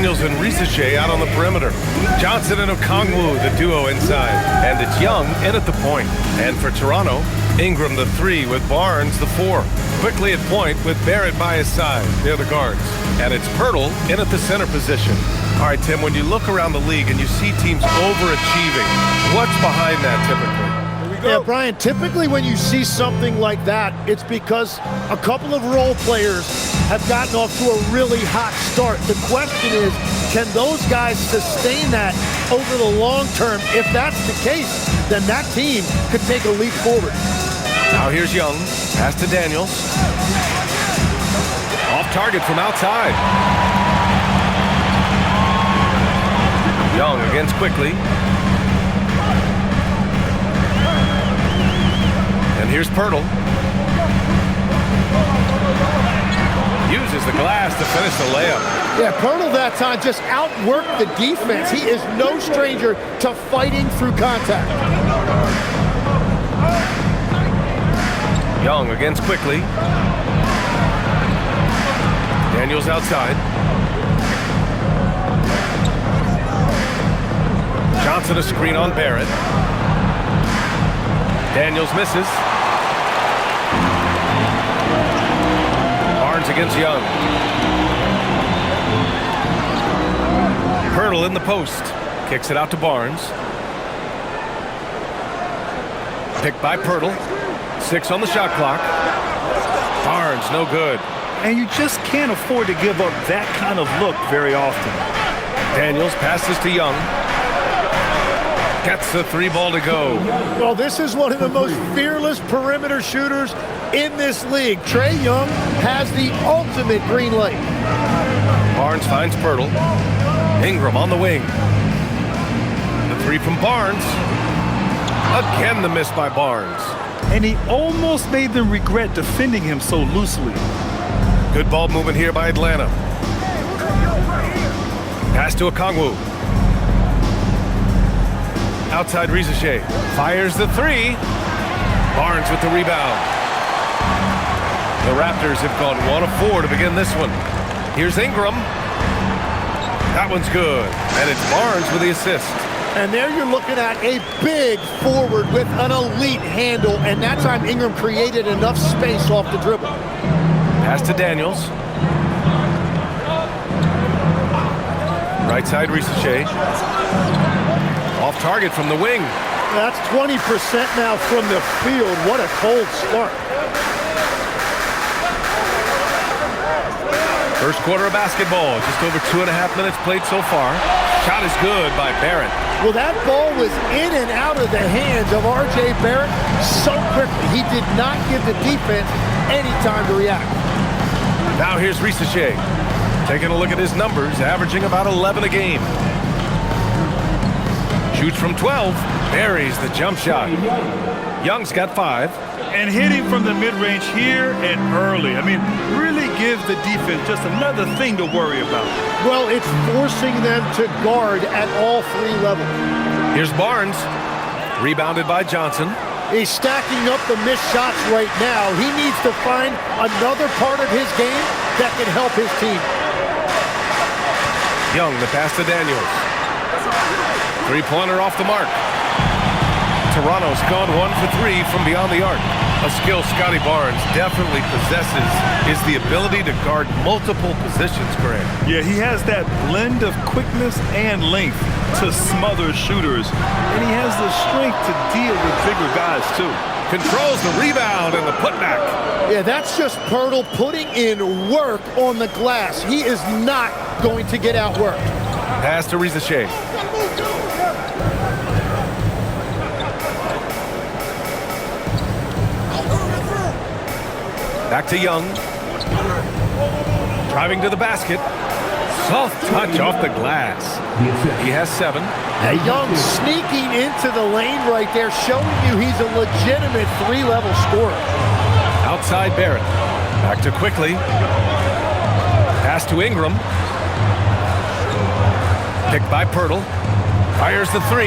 Daniels and Risache out on the perimeter. Johnson and Okongwu, the duo inside. And it's Young in at the point. And for Toronto, Ingram the 3 with Barnes the 4. Quickly at point with Barrett by his side. They're the guards. And it's Pirtle in at the center position. All right, Tim, when you look around the league and you see teams overachieving, what's behind that typically? Yeah, Brian, typically when you see something like that, it's because a couple of role players have gotten off to a really hot start. The question is, can those guys sustain that over the long term? If that's the case, then that team could take a leap forward. Now here's Young, pass to Daniels. Off target from outside. Young against quickly. And here's Pirtle. Uses the glass to finish the layup. Yeah, Pirtle that time just outworked the defense. He is no stranger to fighting through contact. Young against quickly. Daniels outside. Johnson a screen on Barrett. Daniels misses. Barnes against Young. Pirtle in the post. Kicks it out to Barnes. Picked by Pirtle. 6 on the shot clock. Barnes, no good. And you just can't afford to give up that kind of look very often. Daniels passes to Young. Gets the 3 ball to go. Well, this is one of the most fearless perimeter shooters in this league. Trae Young has the ultimate green light. Barnes finds Pirtle. Ingram on the wing. The 3 from Barnes. Again the miss by Barnes. And he almost made them regret defending him so loosely. Good ball movement here by Atlanta. Pass to Okongwu. Outside Risache. Fires the 3. Barnes with the rebound. The Raptors have gone 1 of 4 to begin this one. Here's Ingram. That one's good. And it's Barnes with the assist. And there you're looking at a big forward with an elite handle, and that time Ingram created enough space off the dribble. Pass to Daniels. Right side Risache. Off target from the wing. That's 20% now from the field. What a cold start. First quarter of basketball. Just over 2.5 minutes played so far. Shot is good by Barrett. Well, that ball was in and out of the hands of R.J. Barrett so quickly. He did not give the defense any time to react. Now here's Risache. Taking a look at his numbers, averaging about 11 a game. Shoots from 12, buries the jump shot. Young's got 5. And hitting from the mid-range here and early. I mean, really gives the defense just another thing to worry about. Well, it's forcing them to guard at all 3 levels. Here's Barnes. Rebounded by Johnson. He's stacking up the missed shots right now. He needs to find another part of his game that can help his team. Young, the pass to Daniels. 3-pointer off the mark. Toronto's gone 1 for 3 from beyond the arc. A skill Scotty Barnes definitely possesses is the ability to guard multiple positions, Grant. Yeah, he has that blend of quickness and length to smother shooters. And he has the strength to deal with bigger guys, too. Controls the rebound and the putback. Yeah, that's just Pirtle putting in work on the glass. He is not going to get outworked. Pass to Risache. Back to Young. Driving to the basket. Soft touch off the glass. He has 7. Young sneaking into the lane right there, showing you he's a legitimate 3-level scorer. Outside Barrett. Back to quickly. Pass to Ingram. Picked by Pirtle. Fires the 3.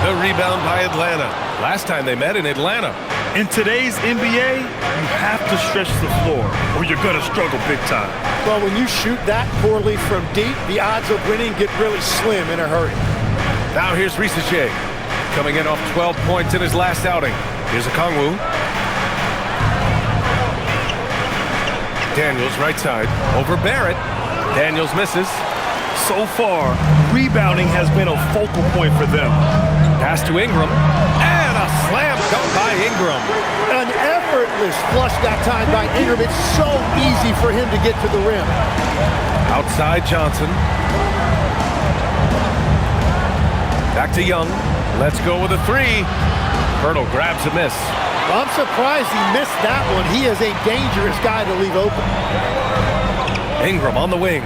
The rebound by Atlanta. Last time they met in Atlanta. In today's NBA, you have to stretch the floor or you're going to struggle big time. Well, when you shoot that poorly from deep, the odds of winning get really slim in a hurry. Now here's Risache, coming in off 12 points in his last outing. Here's Okongwu. Daniels right side, over Barrett. Daniels misses. So far, rebounding has been a focal point for them. Pass to Ingram, and a slam dunk by Ingram. An effortless flush that time by Ingram. It's so easy for him to get to the rim. Outside Johnson. Back to Young. Let's go with a three. Pirtle grabs a miss. Well, I'm surprised he missed that one. He is a dangerous guy to leave open. Ingram on the wing.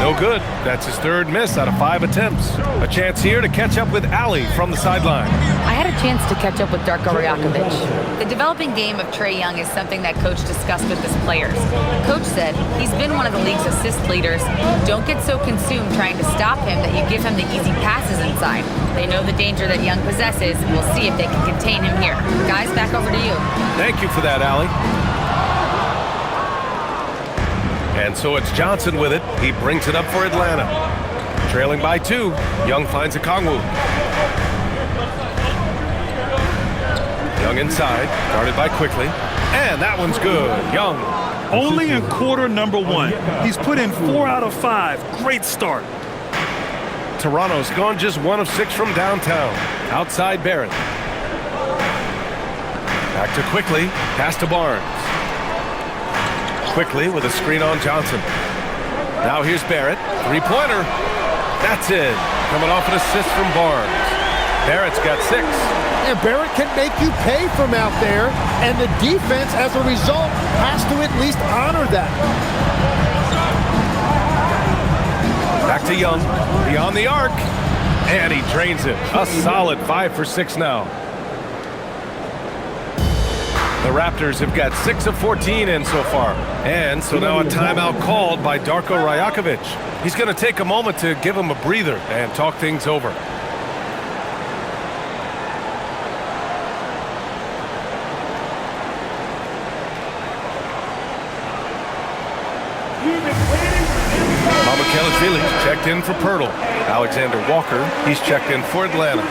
No good. That's his third miss out of 5 attempts. A chance here to catch up with Ali from the sideline. I had a chance to catch up with Darko Rajakovic. The developing game of Trae Young is something that Coach discussed with his players. Coach said he's been one of the league's assist leaders. Don't get so consumed trying to stop him that you give him the easy passes inside. They know the danger that Young possesses. We'll see if they can contain him here. Guys, back over to you. Thank you for that, Ali. And so it's Johnson with it. He brings it up for Atlanta. Trailing by 2. Young finds Okongwu. Young inside, guarded by Quickly. And that one's good. Young. Only in quarter number 1. He's put in 4 out of 5. Great start. Toronto's gone just 1 of 6 from downtown. Outside Barrett. Back to Quickly. Pass to Barnes. Quickly with a screen on Johnson. Now here's Barrett. Three-pointer. That's it. Coming off an assist from Barnes. Barrett's got 6. And Barrett can make you pay from out there, and the defense, as a result, has to at least honor that. Back to Young. Beyond the arc. And he drains it. A solid 5 for 6 now. The Raptors have got 6 of 14 in so far. And so now a timeout called by Darko Rajakovic. He's going to take a moment to give him a breather and talk things over. Mamukelashvili checked in for Pirtle. Alexander Walker, he's checked in for Atlanta.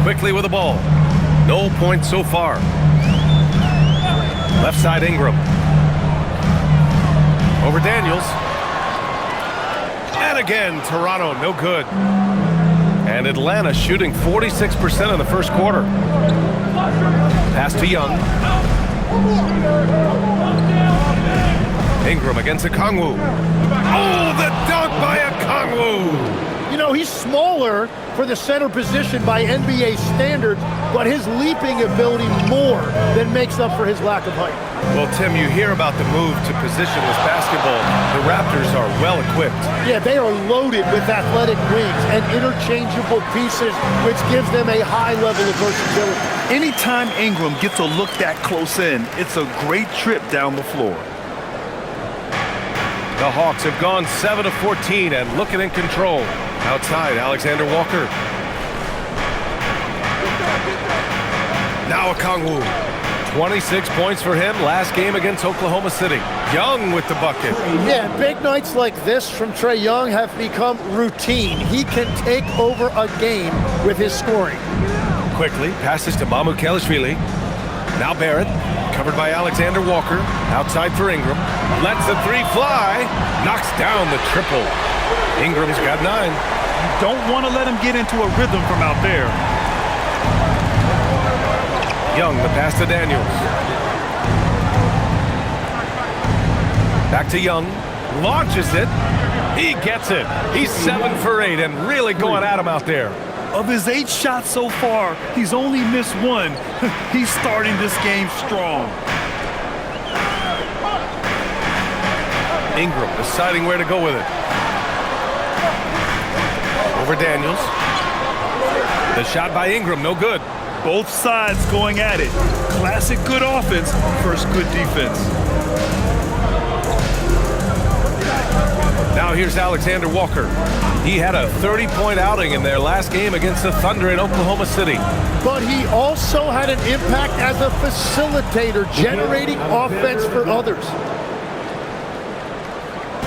Quickly with the ball. No points so far. Left side Ingram. Over Daniels. And again, Toronto, no good. And Atlanta shooting 46% in the first quarter. Pass to Young. Ingram against Okongwu. Oh, the dunk by Okongwu! You know, he's smaller for the center position by NBA standards, but his leaping ability more than makes up for his lack of height. Well, Tim, you hear about the move to positionless basketball. The Raptors are well equipped. Yeah, they are loaded with athletic wings and interchangeable pieces, which gives them a high level of versatility. Anytime Ingram gets a look that close in, it's a great trip down the floor. The Hawks have gone 7 of 14 and looking in control. Outside, Alexander Walker. Now Okongwu. 26 points for him last game against Oklahoma City. Young with the bucket. Yeah, big nights like this from Trae Young have become routine. He can take over a game with his scoring. Quickly passes to Mamukelashvili. Now Barrett, covered by Alexander Walker. Outside for Ingram. Lets the three fly. Knocks down the triple. Ingram's got 9. You don't want to let him get into a rhythm from out there. Young, the pass to Daniels. Back to Young. Launches it. He gets it. He's 7 for 8 and really going at him out there. Of his 8 shots so far, he's only missed 1. He's starting this game strong. Ingram deciding where to go with it. Over Daniels. The shot by Ingram, no good. Both sides going at it. Classic good offense versus good defense. Now here's Alexander Walker. He had a 30-point outing in their last game against the Thunder in Oklahoma City. But he also had an impact as a facilitator, generating offense for others.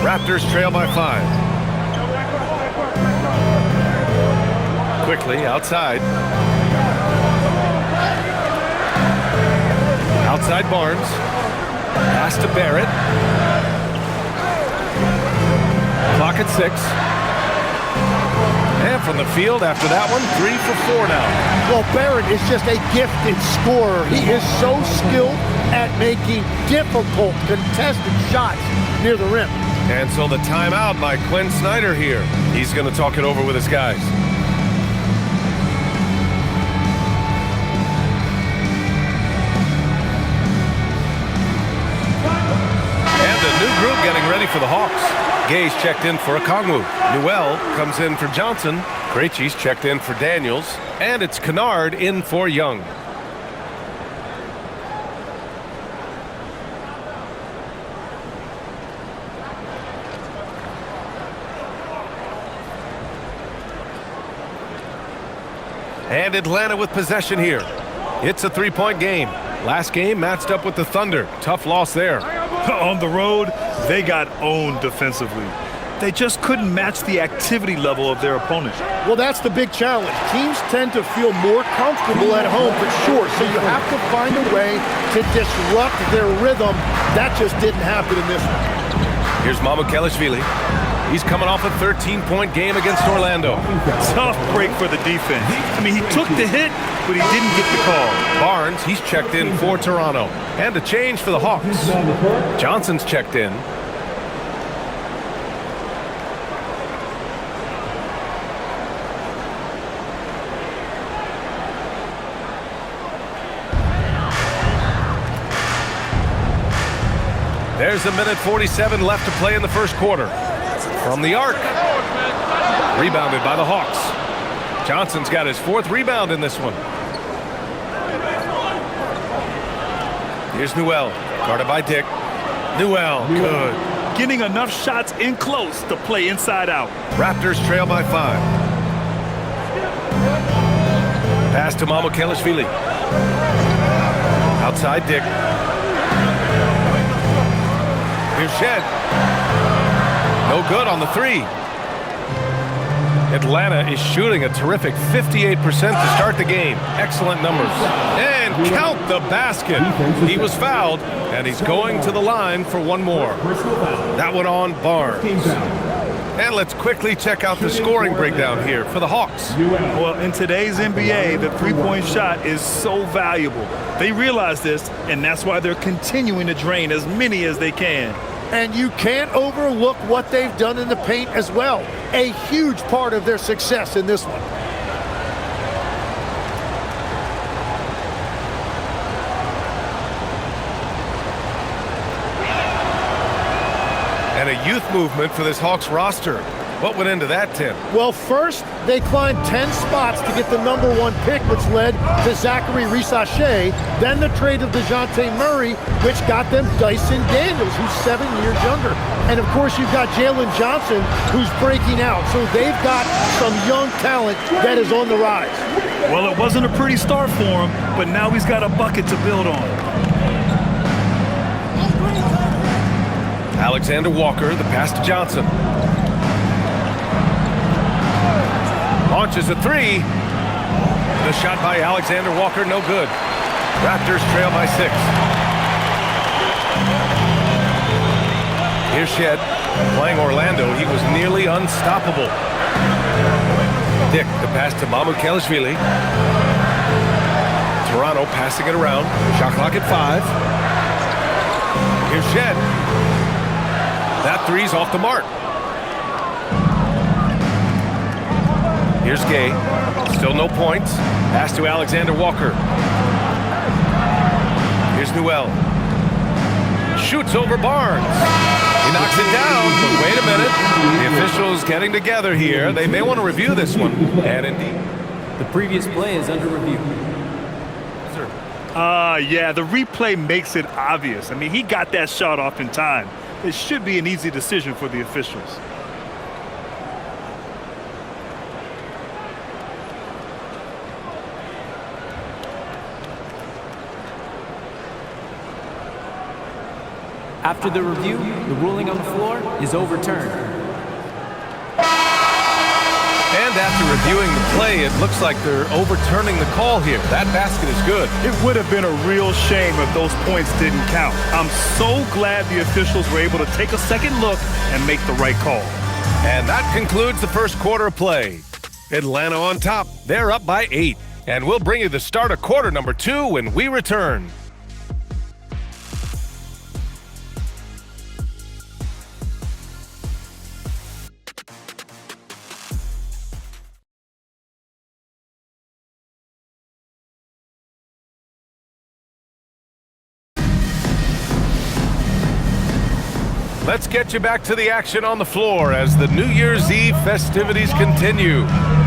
Raptors trail by 5. Quickly outside. Outside Barnes. Pass to Barrett. Clock at 6. And from the field after that one, 3 for 4 now. Well, Barrett is just a gifted scorer. He is so skilled at making difficult, contested shots near the rim. And so the timeout by Quinn Snyder here. He's going to talk it over with his guys. And a new group getting ready for the Hawks. Gay's checked in for Okongwu. Newell comes in for Johnson. Krejci's checked in for Daniels. And it's Kennard in for Young. And Atlanta with possession here. It's a 3-point game. Last game matched up with the Thunder. Tough loss there. On the road, they got owned defensively. They just couldn't match the activity level of their opponent. Well, that's the big challenge. Teams tend to feel more comfortable at home, for sure. So you have to find a way to disrupt their rhythm. That just didn't happen in this one. Here's Mamukelashvili. He's coming off a 13-point game against Orlando. Tough break for the defense. I mean, he took the hit, but he didn't get the call. Barnes, he's checked in for Toronto. And a change for the Hawks. Johnson's checked in. There's a minute 47 left to play in the first quarter. From the arc. Rebounded by the Hawks. Johnson's got his 4th rebound in this one. Here's Newell. Guarded by Dick. Newell, good. Getting enough shots in close to play inside out. Raptors trail by 5. Pass to Mamukelashvili. Outside Dick. Here's Shed. No good on the 3. Atlanta is shooting a terrific 58% to start the game. Excellent numbers. And count the basket. He was fouled, and he's going to the line for one more. That one on Barnes. And let's quickly check out the scoring breakdown here for the Hawks. Well, in today's NBA, the 3-point shot is so valuable. They realize this, and that's why they're continuing to drain as many as they can. And you can't overlook what they've done in the paint as well. A huge part of their success in this one. And a youth movement for this Hawks roster. What went into that, Tim? Well, first, they climbed 10 spots to get the #1 pick, which led to Zachary Rissache. Then the trade of DeJounte Murray, which got them Dyson Daniels, who's 7 years younger. And, of course, you've got Jalen Johnson, who's breaking out. So they've got some young talent that is on the rise. Well, it wasn't a pretty start for him, but now he's got a bucket to build on. Alexander Walker, the pass to Johnson. Launches a 3. The shot by Alexander Walker, no good. Raptors trail by 6. Here's Shed. Playing Orlando, he was nearly unstoppable. Dick, the pass to Mamukelashvili. Toronto passing it around. Shot clock at 5. Here's Shed. That 3's off the mark. Here's Gay. Still no points. Pass to Alexander Walker. Here's Newell. Shoots over Barnes. He knocks it down, but wait a minute. The officials getting together here. They may want to review this one. And indeed, the previous play is under review. Yeah, the replay makes it obvious. I mean, he got that shot off in time. It should be an easy decision for the officials. After the review, the ruling on the floor is overturned. And after reviewing the play, it looks like they're overturning the call here. That basket is good. It would have been a real shame if those points didn't count. I'm so glad the officials were able to take a second look and make the right call. And that concludes the first quarter of play. Atlanta on top. They're up by 8. And we'll bring you the start of quarter number 2 when we return. Let's get you back to the action on the floor as the New Year's Eve festivities continue.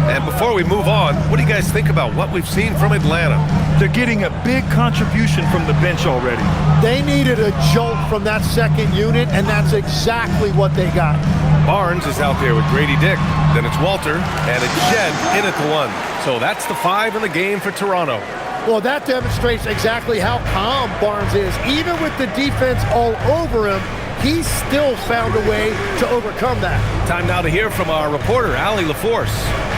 And before we move on, what do you guys think about what we've seen from Atlanta? They're getting a big contribution from the bench already. They needed a jolt from that second unit, and that's exactly what they got. Barnes is out there with Grady Dick. Then it's Walter, and it's Shed in at the 1. So that's the 5 in the game for Toronto. Well, that demonstrates exactly how calm Barnes is. Even with the defense all over him, he still found a way to overcome that. Time now to hear from our reporter, Allie LaForce.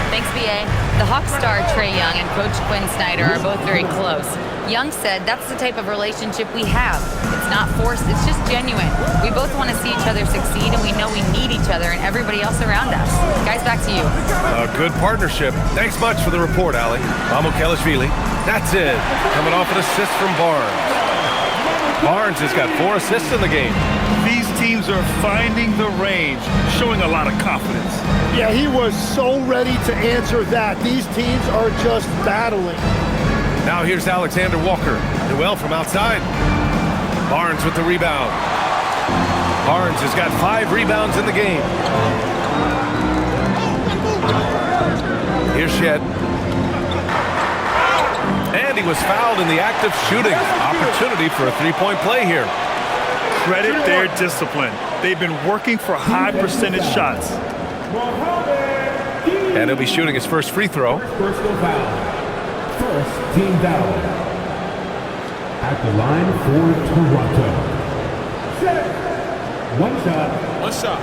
Thanks, BA. The Hawks star Trae Young and Coach Quinn Snyder are both very close. Young said that's the type of relationship we have. It's not forced, it's just genuine. We both want to see each other succeed, and we know we need each other and everybody else around us. Guys, back to you. A good partnership. Thanks much for the report, Allie. I'm Okelishvili. That's it. Coming off an assist from Barnes. Barnes has got 4 assists in the game. These teams are finding the range, showing a lot of confidence. Yeah, he was so ready to answer that. These teams are just battling. Now here's Alexander Walker. Newell from outside. Barnes with the rebound. Barnes has got 5 rebounds in the game. Here's Shed. And he was fouled in the act of shooting. Opportunity for a 3-point play here. Credit their discipline. They've been working for high percentage shots. And he'll be shooting his first free throw. Personal foul. First team foul. At the line for Toronto. One shot. One shot.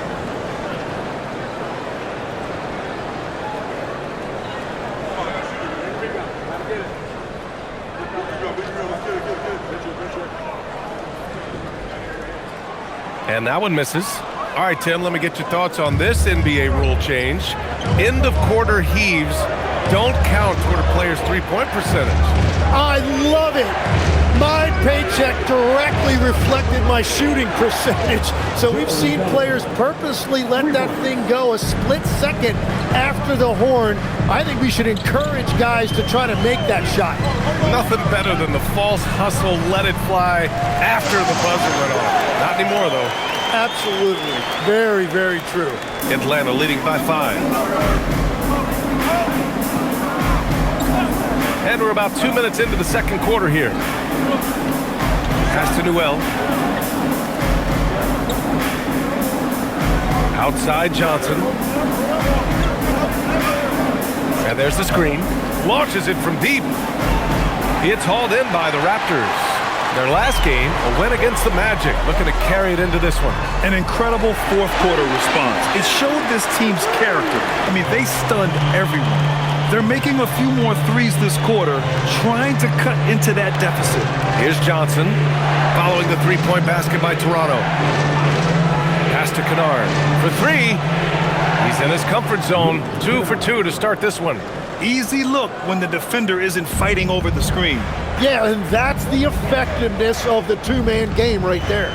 And that one misses. All right, Tim, let me get your thoughts on this NBA rule change. End of quarter heaves don't count toward a player's three-point percentage. I love it. My paycheck directly reflected my shooting percentage. So we've seen players purposely let that thing go a split second after the horn. I think we should encourage guys to try to make that shot. Nothing better than the false hustle, let it fly after the buzzer went off. Not anymore, though. Absolutely. Very, very true. Atlanta leading by 5. And we're about 2 minutes into the second quarter here. Pass to Newell. Outside Johnson. And there's the screen. Launches it from deep. It's hauled in by the Raptors. Their last game, a win against the Magic, looking to carry it into this one. An incredible fourth quarter response. It showed this team's character. I mean, they stunned everyone. They're making a few more threes this quarter, trying to cut into that deficit. Here's Johnson, following the three-point basket by Toronto. Pass to Kennard for 3. He's in his comfort zone. 2 for 2 to start this one. Easy look when the defender isn't fighting over the screen. Yeah, and that's the effectiveness of the two-man game right there.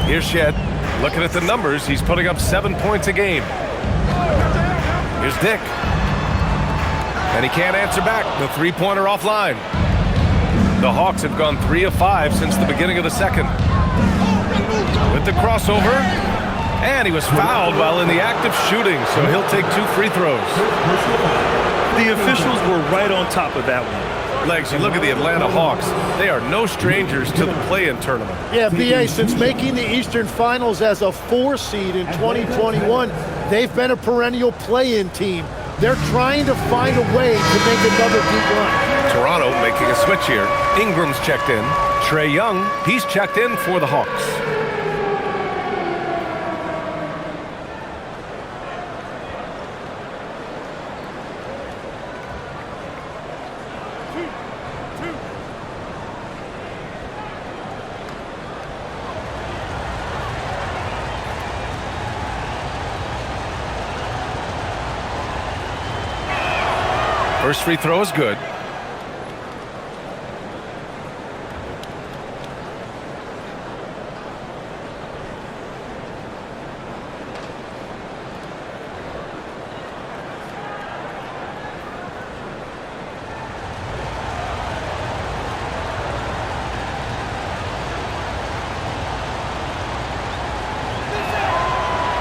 Here's Shed. Looking at the numbers, he's putting up 7 points a game. Here's Dick. And he can't answer back. The three-pointer offline. The Hawks have gone 3 of 5 since the beginning of the second. With the crossover. And he was fouled while in the act of shooting, so he'll take 2 free throws. The officials were right on top of that one. Legs, you look at the Atlanta Hawks. They are no strangers to the play-in tournament. Yeah, BA, since making the Eastern Finals as a 4 seed in 2021, they've been a perennial play-in team. They're trying to find a way to make another deep run. Toronto making a switch here. Ingram's checked in. Trae Young, he's checked in for the Hawks. First free throw is good.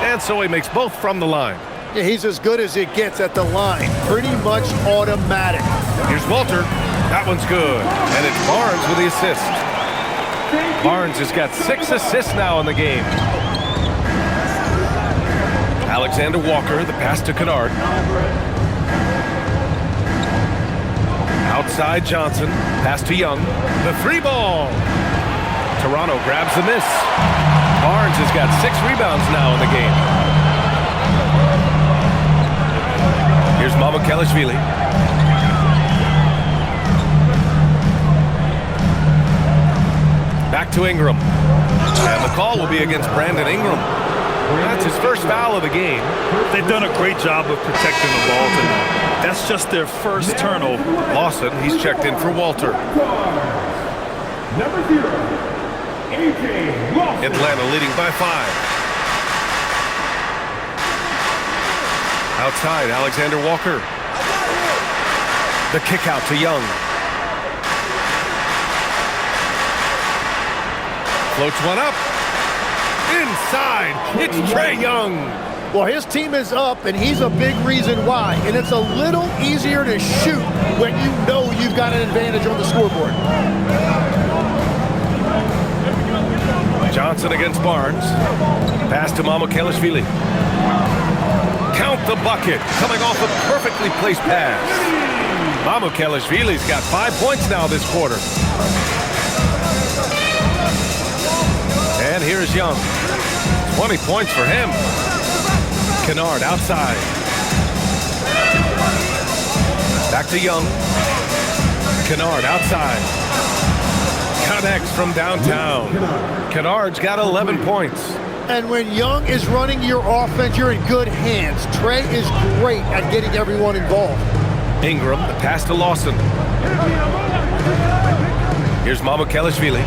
And so he makes both from the line. Yeah, he's as good as it gets at the line. Pretty much automatic. Here's Walter. That one's good. And it's Barnes with the assist. Barnes has got 6 assists now in the game. Alexander Walker, the pass to Kennard. Outside Johnson. Pass to Young. The 3-ball. Toronto grabs the miss. Barnes has got 6 rebounds now in the game. Here's Mamukelashvili. Back to Ingram. And the call will be against Brandon Ingram. That's his first foul of the game. They've done a great job of protecting the ball tonight. That's just their first turnover. Lawson, he's checked in for Walter. Number 0, AJ Lawson. Atlanta leading by 5. Outside, Alexander Walker. The kick out to Young. Floats one up. Inside, it's Trae Young. Well, his team is up, and he's a big reason why. And it's a little easier to shoot when you know you've got an advantage on the scoreboard. Johnson against Barnes. Pass to Mamukelashvili. Count the bucket, coming off a perfectly placed pass. Mamukelashvili's got 5 points now this quarter. And here's Young. 20 points for him. Kennard outside. Back to Young. Kennard outside. Connects from downtown. Kennard's got 11 points. And when Young is running your offense, you're in good hands. Trae is great at getting everyone involved. Ingram, the pass to Lawson. Here's Mamukelashvili.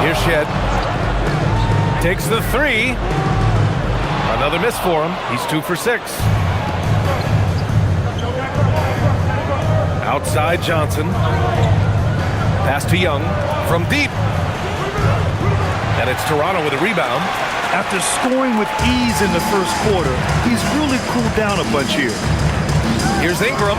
Here's Shed. Takes the 3. Another miss for him. He's 2 for 6. Outside Johnson. Pass to Young from deep. And it's Toronto with a rebound. After scoring with ease in the first quarter, he's really cooled down a bunch here. Here's Ingram.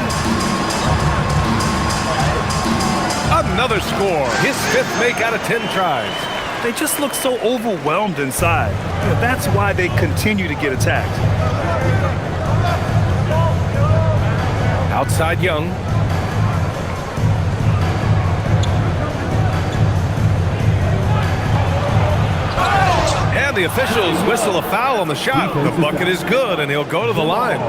Another score. His 5th make out of 10 tries. They just look so overwhelmed inside. That's why they continue to get attacked. Outside Young. And the officials whistle a foul on the shot. The bucket is good, and he'll go to the line.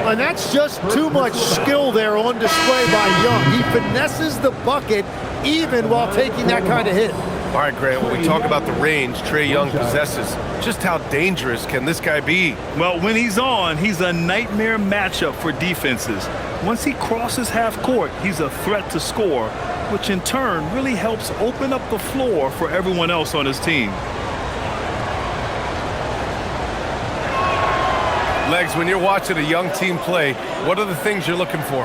And that's just too much skill there on display by Young. He finesses the bucket even while taking that kind of hit. All right, Grant, when we talk about the range Trae Young possesses, just how dangerous can this guy be? Well, when he's on, he's a nightmare matchup for defenses. Once he crosses half court, he's a threat to score, which in turn really helps open up the floor for everyone else on his team. Legs, when you're watching a young team play, what are the things you're looking for?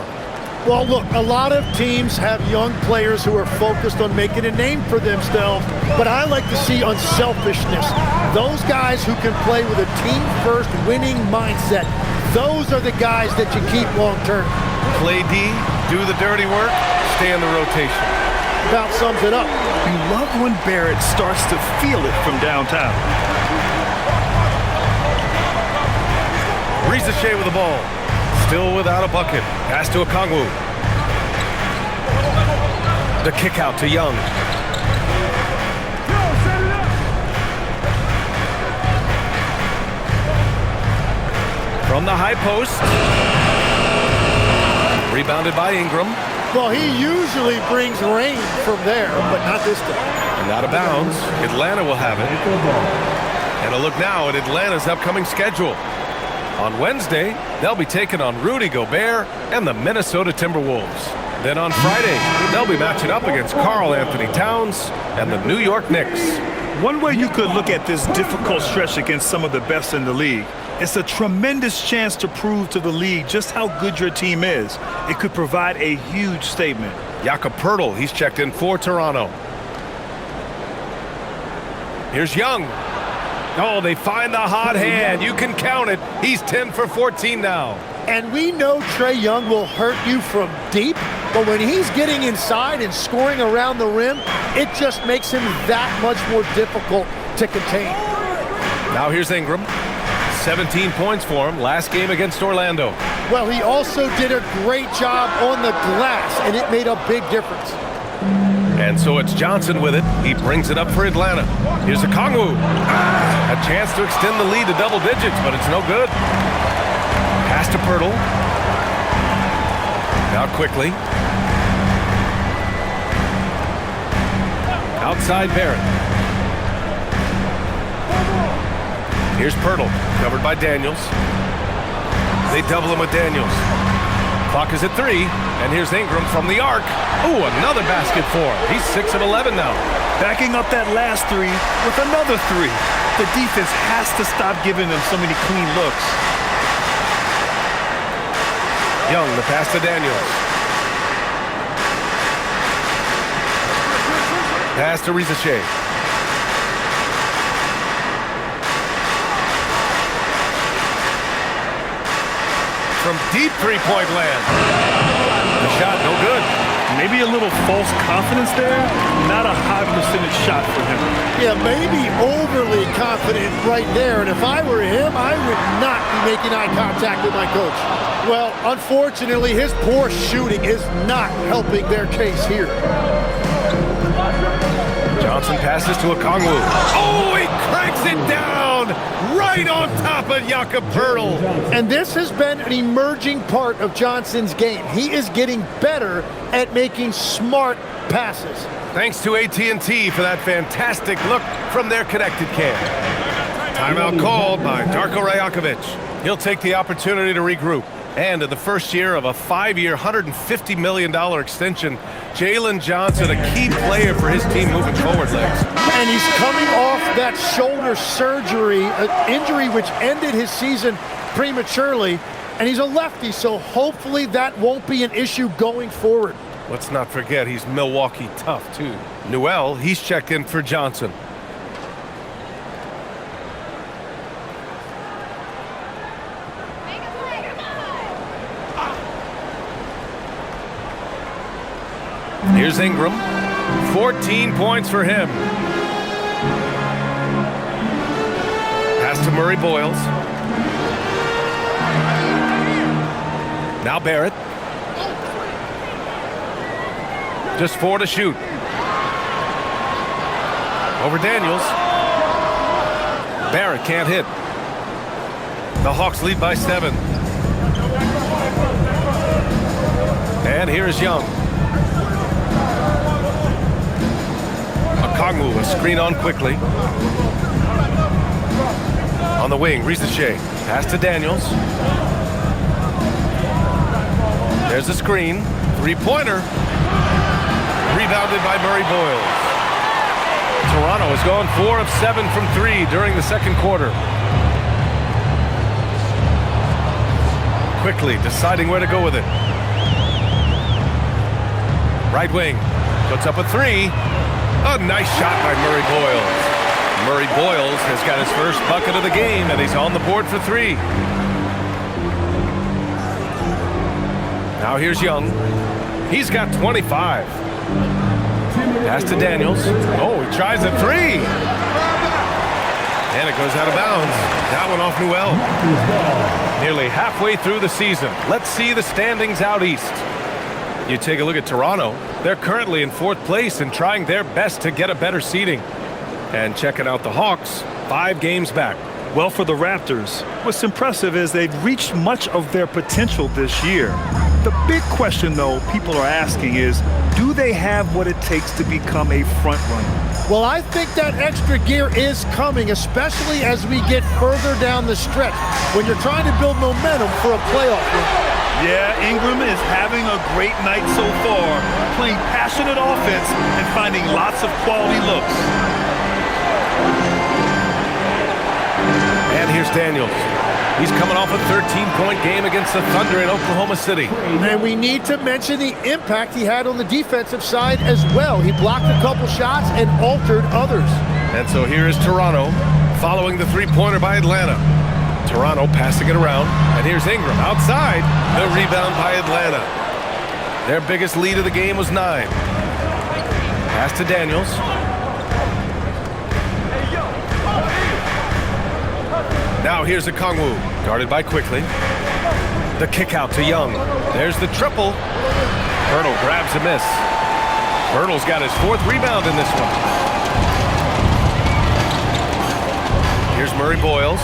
Well, look, a lot of teams have young players who are focused on making a name for themselves, but I like to see unselfishness. Those guys who can play with a team-first winning mindset, those are the guys that you keep long-term. Play D, do the dirty work, stay in the rotation. About sums it up. You love when Barrett starts to feel it from downtown. Shea with the ball. Still without a bucket. Pass to Okongwu. The kick out to Young. From the high post. Rebounded by Ingram. Well, he usually brings rain from there, but not this time. And out of bounds. Atlanta will have it. And a look now at Atlanta's upcoming schedule. On Wednesday, they'll be taking on Rudy Gobert and the Minnesota Timberwolves. Then on Friday, they'll be matching up against Karl Anthony Towns and the New York Knicks. One way you could look at this difficult stretch against some of the best in the league, it's a tremendous chance to prove to the league just how good your team is. It could provide a huge statement. Jakob Poeltl, he's checked in for Toronto. Here's Young. Oh, they find the hot hand. You can count it. He's 10 for 14 now. And we know Trae Young will hurt you from deep, but when he's getting inside and scoring around the rim, it just makes him that much more difficult to contain. Now here's Ingram. 17 points for him last game against Orlando. Well, he also did a great job on the glass, and it made a big difference. And so it's Johnson with it. He brings it up for Atlanta. Here's Okongwu. A chance to extend the lead to double digits, but it's no good. Pass to Poeltl. Now quickly. Outside Barrett. Here's Poeltl, covered by Daniels. They double him with Daniels. Clock is at 3, and here's Ingram from the arc. Ooh, another basket for him. He's 6 of 11 now. Backing up that last 3 with another 3. The defense has to stop giving them so many clean looks. Young, the pass to Daniels. Pass to Shea. From deep three-point land. The shot, no good. Maybe a little false confidence there. Not a high percentage shot for him. Yeah, maybe overly confident right there. And if I were him, I would not be making eye contact with my coach. Well, unfortunately, his poor shooting is not helping their case here. Johnson passes to Okongwu. Oh, he cracks it down right on top of Jakob Poeltl. And this has been an emerging part of Johnson's game. He is getting better at making smart passes. Thanks to AT&T for that fantastic look from their connected cam. Timeout called by Darko Rajakovic. He'll take the opportunity to regroup. And in the first year of a 5-year, $150 million extension, Jalen Johnson, a key player for his team moving forward, Legs. And he's coming off that shoulder surgery, an injury which ended his season prematurely. And he's a lefty, so hopefully that won't be an issue going forward. Let's not forget he's Milwaukee tough, too. Newell, he's checked in for Johnson. Here's Ingram. 14 points for him. Pass to Murray Boyles. Now Barrett. Just 4 to shoot. Over Daniels. Barrett can't hit. The Hawks lead by 7. And here's Young. Okongwu, a screen on quickly. On the wing, Shea. Pass to Daniels. There's a screen. Three-pointer. Rebounded by Murray Boyles. Toronto has gone 4 of 7 from 3 during the second quarter. quickly deciding where to go with it. Right wing, puts up a three. A nice shot by Murray Boyles. Murray Boyles has got his first bucket of the game, and he's on the board for three. Now here's Young. He's got 25. Pass to Daniels. Oh, he tries a three. And it goes out of bounds. That one off Newell. Nearly halfway through the season. Let's see the standings out east. You take a look at Toronto. They're currently in 4th place and trying their best to get a better seeding. And checking out the Hawks, 5 games back. Well, for the Raptors, what's impressive is they've reached much of their potential this year. The big question, though, people are asking is, do they have what it takes to become a front runner? Well, I think that extra gear is coming, especially as we get further down the stretch, when you're trying to build momentum for a playoff run. Yeah, Ingram is having a great night so far, playing passionate offense and finding lots of quality looks. And here's Daniels. He's coming off a 13-point game against the Thunder in Oklahoma City. And we need to mention the impact he had on the defensive side as well. He blocked a couple shots and altered others. And so here is Toronto following the three-pointer by Atlanta. Toronto passing it around, and here's Ingram outside. The rebound by Atlanta. Their biggest lead of the game was 9. Pass to Daniels. Now here's Okongwu, guarded by Quickly. The kick out to Young. There's the triple. Hurdle grabs a miss. Hurdle's got his 4th rebound in this one. Here's Murray Boyles.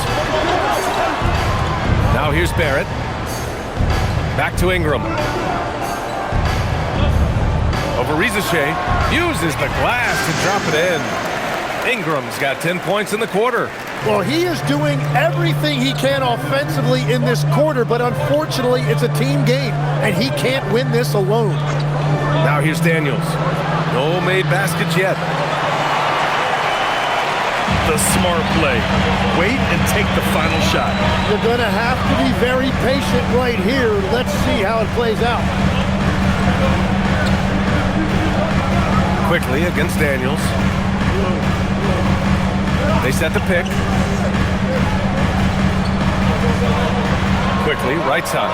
Now here's Barrett. Back to Ingram. Over Rizachet. Uses the glass to drop it in. Ingram's got 10 points in the quarter. Well, he is doing everything he can offensively in this quarter, but unfortunately, it's a team game, and he can't win this alone. Now here's Daniels. No made baskets yet. The smart play. Wait and take the final shot. You're going to have to be very patient right here. Let's see how it plays out. Quickly against Daniels. They set the pick. Quickly, right side.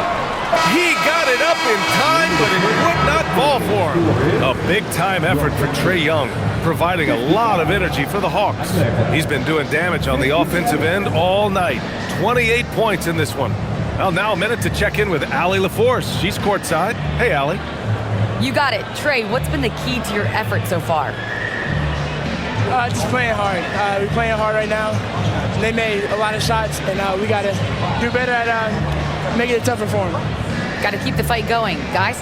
He got it up in time, but it would not fall for him. A big-time effort for Trae Young, providing a lot of energy for the Hawks. He's been doing damage on the offensive end all night. 28 points in this one. Well, now a minute to check in with Allie LaForce. She's courtside. Hey, Allie. You got it. Trae, what's been the key to your effort so far? Just playing hard. We're playing hard right now. They made a lot of shots, and we got to do better at making it tougher for them. Got to keep the fight going, guys.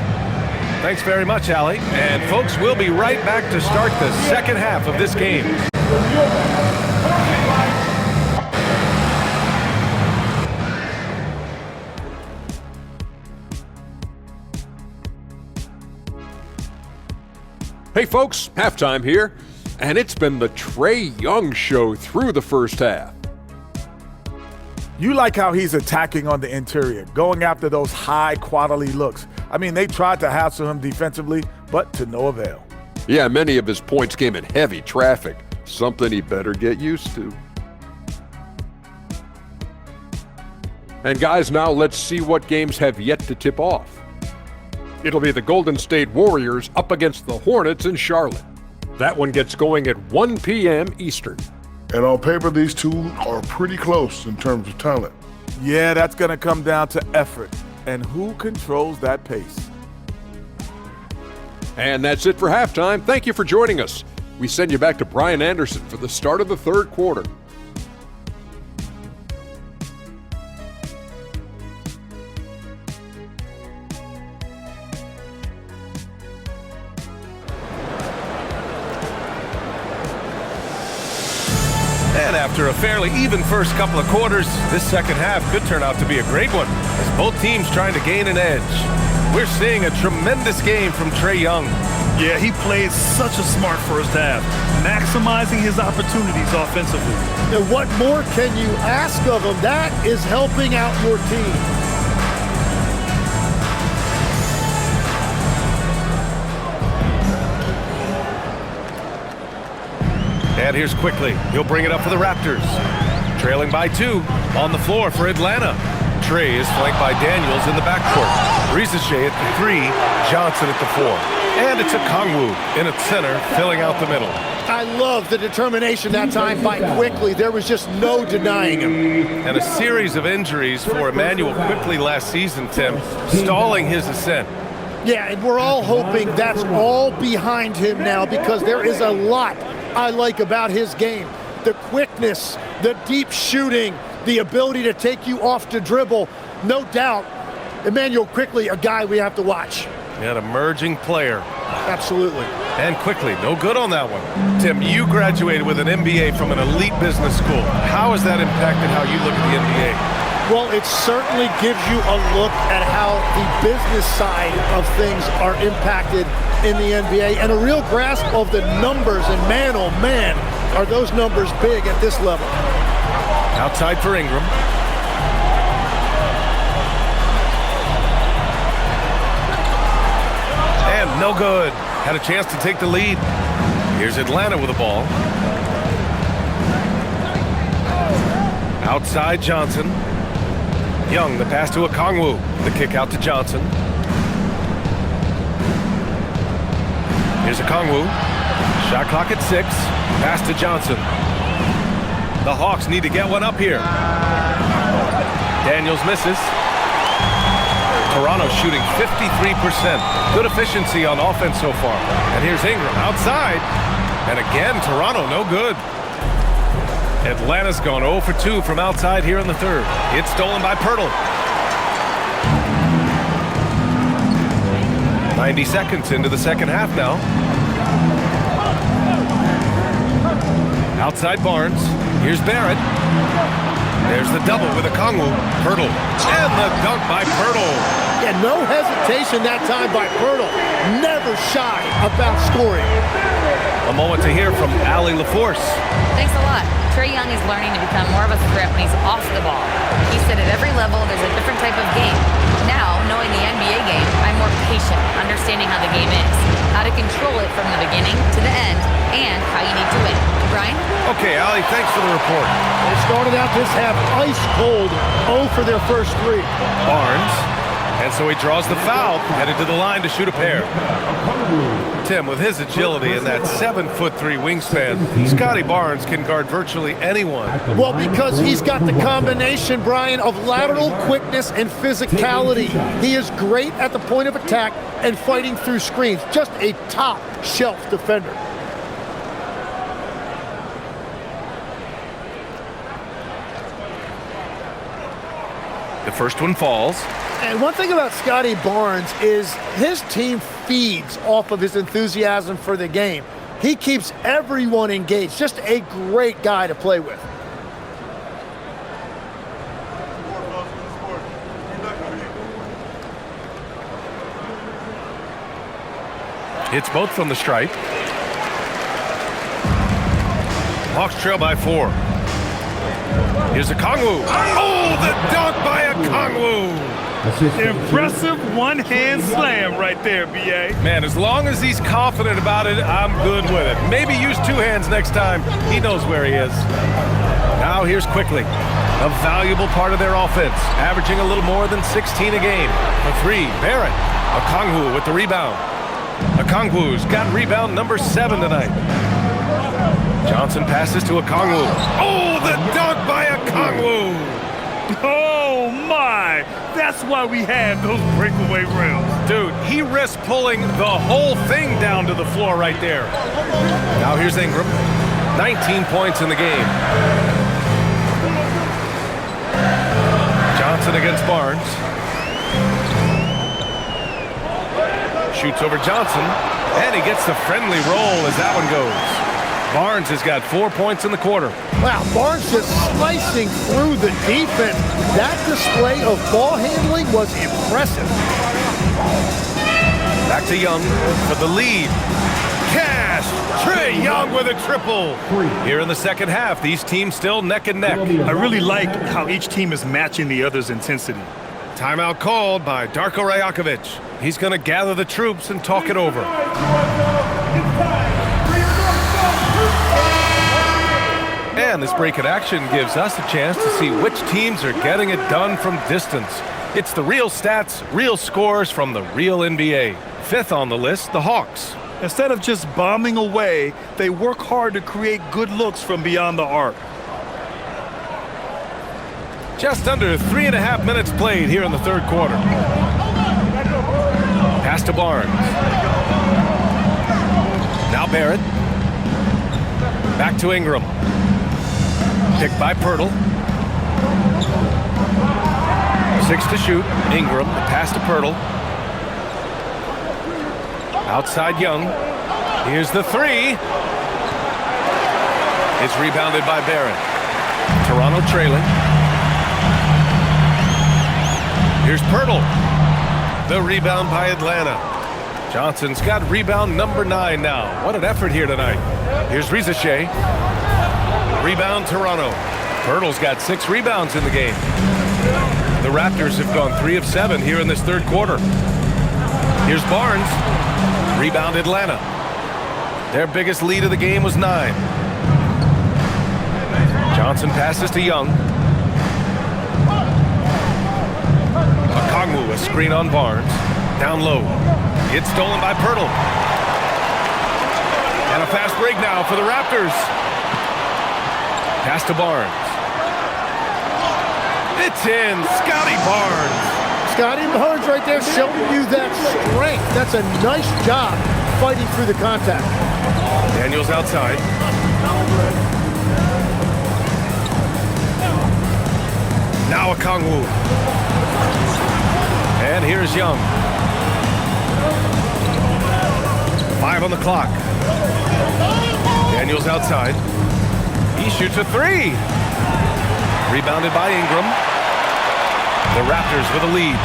Thanks very much, Allie. And folks, we'll be right back to start the second half of this game. Hey folks, halftime here, and it's been the Trae Young show through the first half. You like how he's attacking on the interior, going after those high-quality looks. I mean, they tried to hassle him defensively, but to no avail. Yeah, many of his points came in heavy traffic, something he better get used to. And guys, now let's see what games have yet to tip off. It'll be the Golden State Warriors up against the Hornets in Charlotte. That one gets going at 1 p.m. Eastern. And on paper, these two are pretty close in terms of talent. Yeah, that's going to come down to effort and who controls that pace. And that's it for halftime. Thank you for joining us. We send you back to Brian Anderson for the start of the third quarter. And after a fairly even first couple of quarters, this second half could turn out to be a great one, as both teams trying to gain an edge. We're seeing a tremendous game from Trae Young. Yeah, he played such a smart first half, maximizing his opportunities offensively. And what more can you ask of him? That is helping out your team. And here's quickly. He'll bring it up for the Raptors. Trailing by 2 on the floor for Atlanta. Trey is flanked by Daniels in the backcourt. Rizichet at the 3, Johnson at the 4. And it's Okongwu in at center, filling out the middle. I love the determination that time by Quickly. There was just no denying him. And a series of injuries for Emmanuel Quickly last season, Tim, stalling his ascent. Yeah, and we're all hoping that's all behind him now because there is a lot I like about his game. The quickness, the deep shooting, the ability to take you off to dribble. No doubt, Emmanuel Quickly, a guy we have to watch. An emerging player. Absolutely. And Quickly, no good on that one. Tim, you graduated with an MBA from an elite business school. How has that impacted how you look at the NBA? Well, it certainly gives you a look at how the business side of things are impacted in the NBA and a real grasp of the numbers. And man, oh man, are those numbers big at this level. Outside for Ingram. And no good. Had a chance to take the lead. Here's Atlanta with the ball. Outside Johnson. Young, the pass to Okongwu. The kick out to Johnson. Here's Okongwu. Shot clock at 6. Pass to Johnson. The Hawks need to get one up here. Daniels misses. Toronto shooting 53%. Good efficiency on offense so far. And here's Ingram outside. And again, Toronto no good. Atlanta's gone 0 for 2 from outside here in the third. It's stolen by Pirtle. 90 seconds into the second half now. Outside Barnes. Here's Barrett. There's the double with Okongwu. Pirtle. And the dunk by Pirtle. Yeah, no hesitation that time by Pirtle. Never shy about scoring. A moment to hear from Allie LaForce. Thanks a lot. Trae Young is learning to become more of a threat when he's off the ball. He said at every level there's a different type of game. Now, knowing the NBA game, I'm more patient, understanding how the game is, how to control it from the beginning to the end, and how you need to win. Brian? Okay, Allie, thanks for the report. They started out this half ice cold, 0 for their first 3. Barnes. And so he draws the foul, headed to the line to shoot a pair. Tim, with his agility and that 7'3" wingspan, Scotty Barnes can guard virtually anyone. Well, because he's got the combination, Brian, of lateral quickness and physicality. He is great at the point of attack and fighting through screens. Just a top-shelf defender. The first one falls. And one thing about Scotty Barnes is his team feeds off of his enthusiasm for the game. He keeps everyone engaged. Just a great guy to play with. Hits both from the stripe. Hawks trail by 4. Here's Okongwu. Oh, the dunk by Okongwu. Impressive one-hand slam right there, B.A. Man, as long as he's confident about it, I'm good with it. Maybe use 2 hands next time. He knows where he is. Now here's Quickly, a valuable part of their offense, averaging a little more than 16 a game. For 3, Barrett. Okongwu with the rebound. Okongwu's got rebound number 7 tonight. Johnson passes to Okongwu. Oh, the dunk by Okongwu! Oh, my! That's why we have those breakaway rims. Dude, he risks pulling the whole thing down to the floor right there. Now here's Ingram. 19 points in the game. Johnson against Barnes. Shoots over Johnson, and he gets the friendly roll as that one goes. Barnes has got 4 points in the quarter. Wow, Barnes just slicing through the defense. That display of ball handling was impressive. Back to Young for the lead. Cash! Trae Young with a triple. Here in the second half, these teams still neck and neck. I really like how each team is matching the other's intensity. Timeout called by Darko Rajakovic. He's going to gather the troops and talk it over. And this break in action gives us a chance to see which teams are getting it done from distance. It's the real stats, real scores from the real NBA. Fifth on the list, the Hawks. Instead of just bombing away, they work hard to create good looks from beyond the arc. Just under 3.5 minutes played here in the third quarter. Pass to Barnes. Now Barrett. Back to Ingram. Picked by Pirtle. 6 to shoot. Ingram, the pass to Pirtle. Outside Young. Here's the three. It's rebounded by Barrett. Toronto trailing. Here's Pirtle. The rebound by Atlanta. Johnson's got rebound number 9 now. What an effort here tonight. Here's Rizachet. Rebound Toronto. Pirtle's got 6 rebounds in the game. The Raptors have gone 3 of 7 here in this third quarter. Here's Barnes. Rebound Atlanta. Their biggest lead of the game was 9. Johnson passes to Young. Okongwu, a screen on Barnes. Down low. It's stolen by Pirtle. And a fast break now for the Raptors. Pass to Barnes. It's in. Scotty Barnes. Scotty Barnes right there showing you that strength. That's a nice job fighting through the contact. Daniels outside. Now Okongwu. And here's Young. 5 on the clock. Daniels outside. He shoots a 3. Rebounded by Ingram. The Raptors with a lead.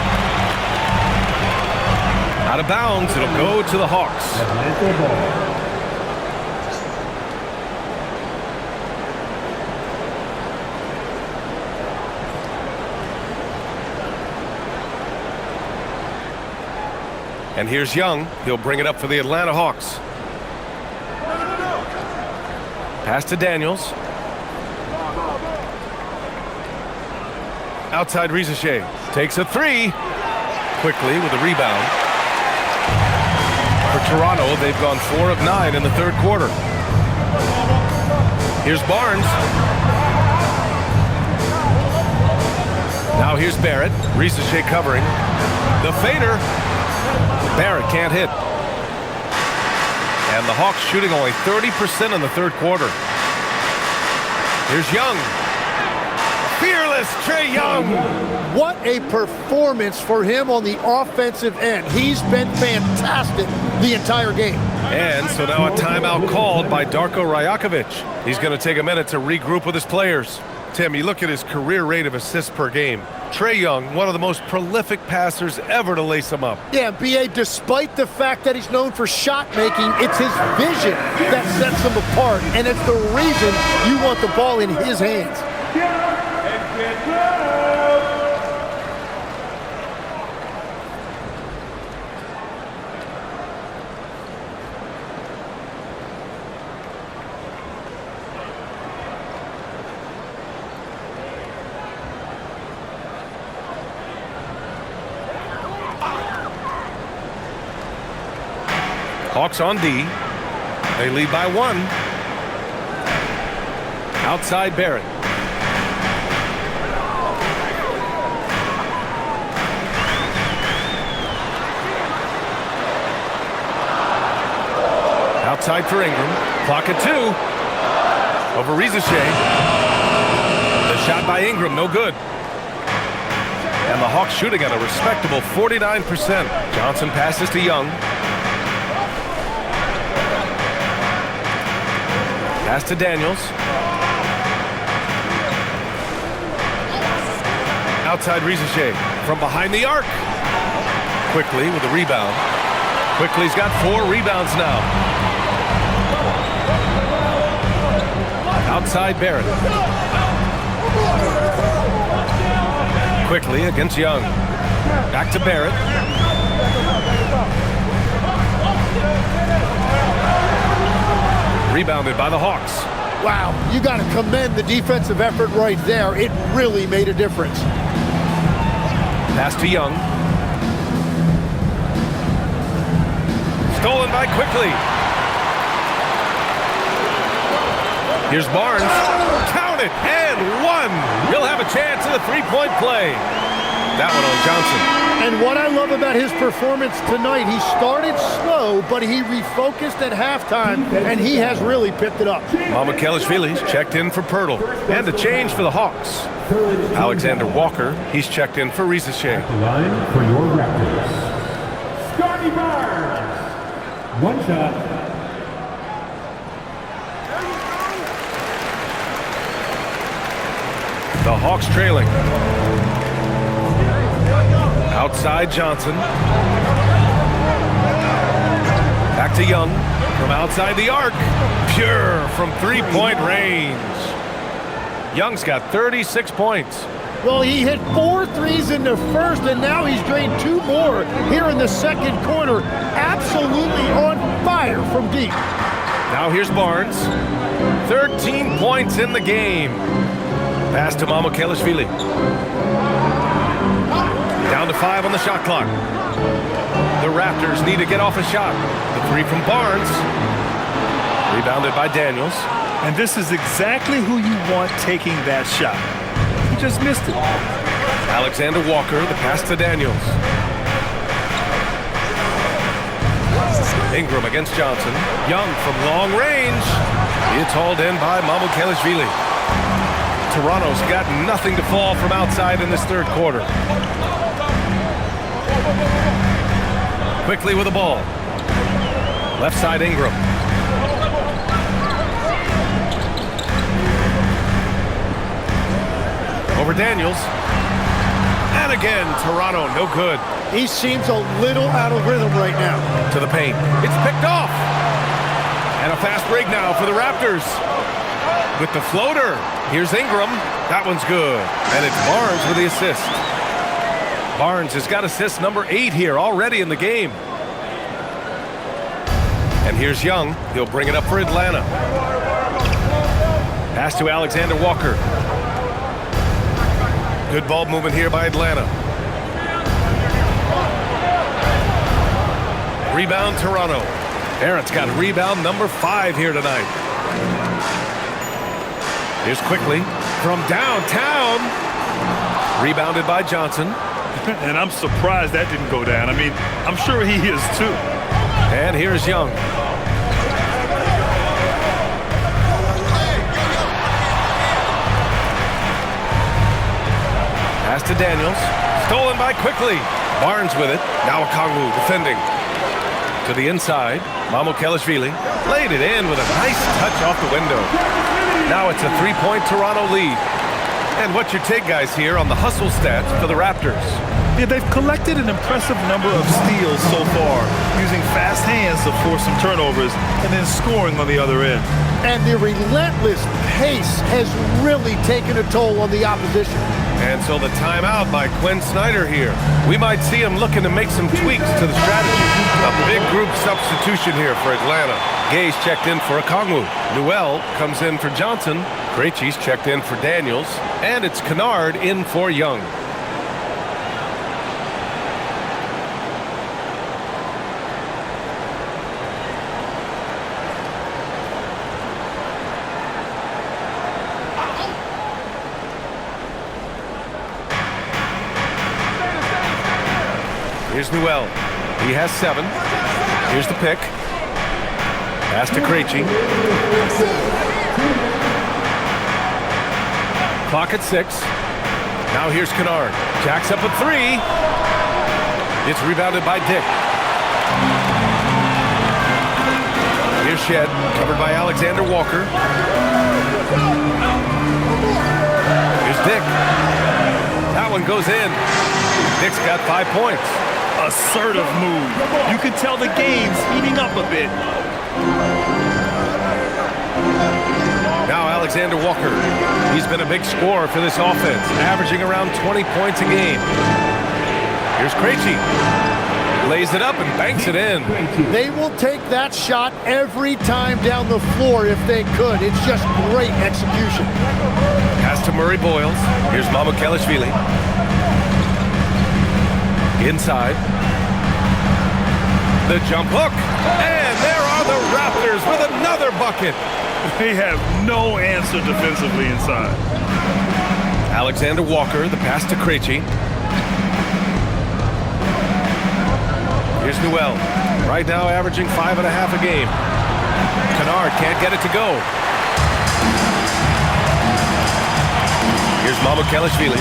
Out of bounds, it'll go to the Hawks. And here's Young. He'll bring it up for the Atlanta Hawks. Pass to Daniels. Outside Rizachet. Takes a 3. Quickly with a rebound. For Toronto, they've gone 4 of 9 in the third quarter. Here's Barnes. Now here's Barrett. Rizachet covering. The fader. Barrett can't hit. And the Hawks shooting only 30% in the third quarter. Here's Young. Fearless Trae Young. What a performance for him on the offensive end. He's been fantastic the entire game. And so now a timeout called by Darko Rajakovic. He's going to take a minute to regroup with his players. Tim, you look at his career rate of assists per game. Trae Young, one of the most prolific passers ever to lace him up. Yeah, B.A., despite the fact that he's known for shot making, it's his vision that sets him apart, and it's the reason you want the ball in his hands. Hawks on D. They lead by 1. Outside Barrett. Outside for Ingram. Clock at 2. Over Rizachet. The shot by Ingram, no good. And the Hawks shooting at a respectable 49%. Johnson passes to Young. Pass to Daniels. Outside Rizachet from behind the arc. Quickly with a rebound. Quickly's got 4 rebounds now. Outside Barrett. Quickly against Young. Back to Barrett. Rebounded by the Hawks. Wow, you got to commend the defensive effort right there. It really made a difference. Pass to Young. Stolen by Quickly. Here's Barnes. Count it, and one. He'll have a chance in the three-point play. That one on Johnson. And what I love about his performance tonight, he started slow, but he refocused at halftime, and he has really picked it up. Mamukelashvili's checked in for Pirtle. And a change for the Hawks. Alexander Walker, he's checked in for Rizachet. Line for your Raptors. Scotty Barnes. One shot. The Hawks trailing. Outside Johnson. Back to Young. From outside the arc. Pure from three-point range. Young's got 36 points. Well, he hit 4 threes in the first, and now he's drained 2 more here in the second quarter. Absolutely on fire from deep. Now here's Barnes. 13 points in the game. Pass to Mamukelashvili. Down to 5 on the shot clock. The Raptors need to get off a shot. The three from Barnes. Rebounded by Daniels. And this is exactly who you want taking that shot. He just missed it. Alexander Walker, the pass to Daniels. Ingram against Johnson. Young from long range. It's hauled in by Mamukelashvili. Toronto's got nothing to fall from outside in this third quarter. Quickly with the ball. Left side Ingram. Over Daniels. And again, Toronto, no good. He seems a little out of rhythm right now. To the paint. It's picked off. And a fast break now for the Raptors. With the floater. Here's Ingram. That one's good. And it's Barnes with the assist. Barnes has got assist number 8 here already in the game. And here's Young. He'll bring it up for Atlanta. Pass to Alexander Walker. Good ball movement here by Atlanta. Rebound Toronto. Barrett's got rebound number 5 here tonight. Here's Quickly from downtown. Rebounded by Johnson. And I'm surprised that didn't go down. I mean, I'm sure he is too. And here's Young. Pass to Daniels. Stolen by Quickly. Barnes with it. Now Okongwu defending. To the inside. Mamukelashvili laid it in with a nice touch off the window. Now it's a 3-point Toronto lead. And what's your take, guys, here on the hustle stats for the Raptors? Yeah, they've collected an impressive number of steals so far, using fast hands to force some turnovers and then scoring on the other end. And the relentless pace has really taken a toll on the opposition. And so the timeout by Quinn Snyder here. We might see him looking to make some tweaks to the strategy. A big group substitution here for Atlanta. Gay's checked in for Okongwu. Newell comes in for Johnson. Krejci's checked in for Daniels. And it's Kennard in for Young. Here's Newell. He has 7. Here's the pick. Pass to Krejci. Clock at 6. Now here's Kennard. Jacks up a 3. It's rebounded by Dick. Here's Shed, covered by Alexander Walker. Here's Dick. That one goes in. Dick's got 5 points. Assertive move. You can tell the game's heating up a bit. Now Alexander Walker. He's been a big scorer for this offense, averaging around 20 points a game. Here's Krejci. Lays it up and banks it in. They will take that shot every time down the floor if they could. It's just great execution. Pass to Murray Boyles. Here's Mamukelashvili. Inside. The jump hook. And there are the Raptors with another bucket. They have no answer defensively inside. Alexander Walker, the pass to Krejci. Here's Newell. Right now averaging 5.5 a game. Kennard can't get it to go. Here's Mamukelashvili.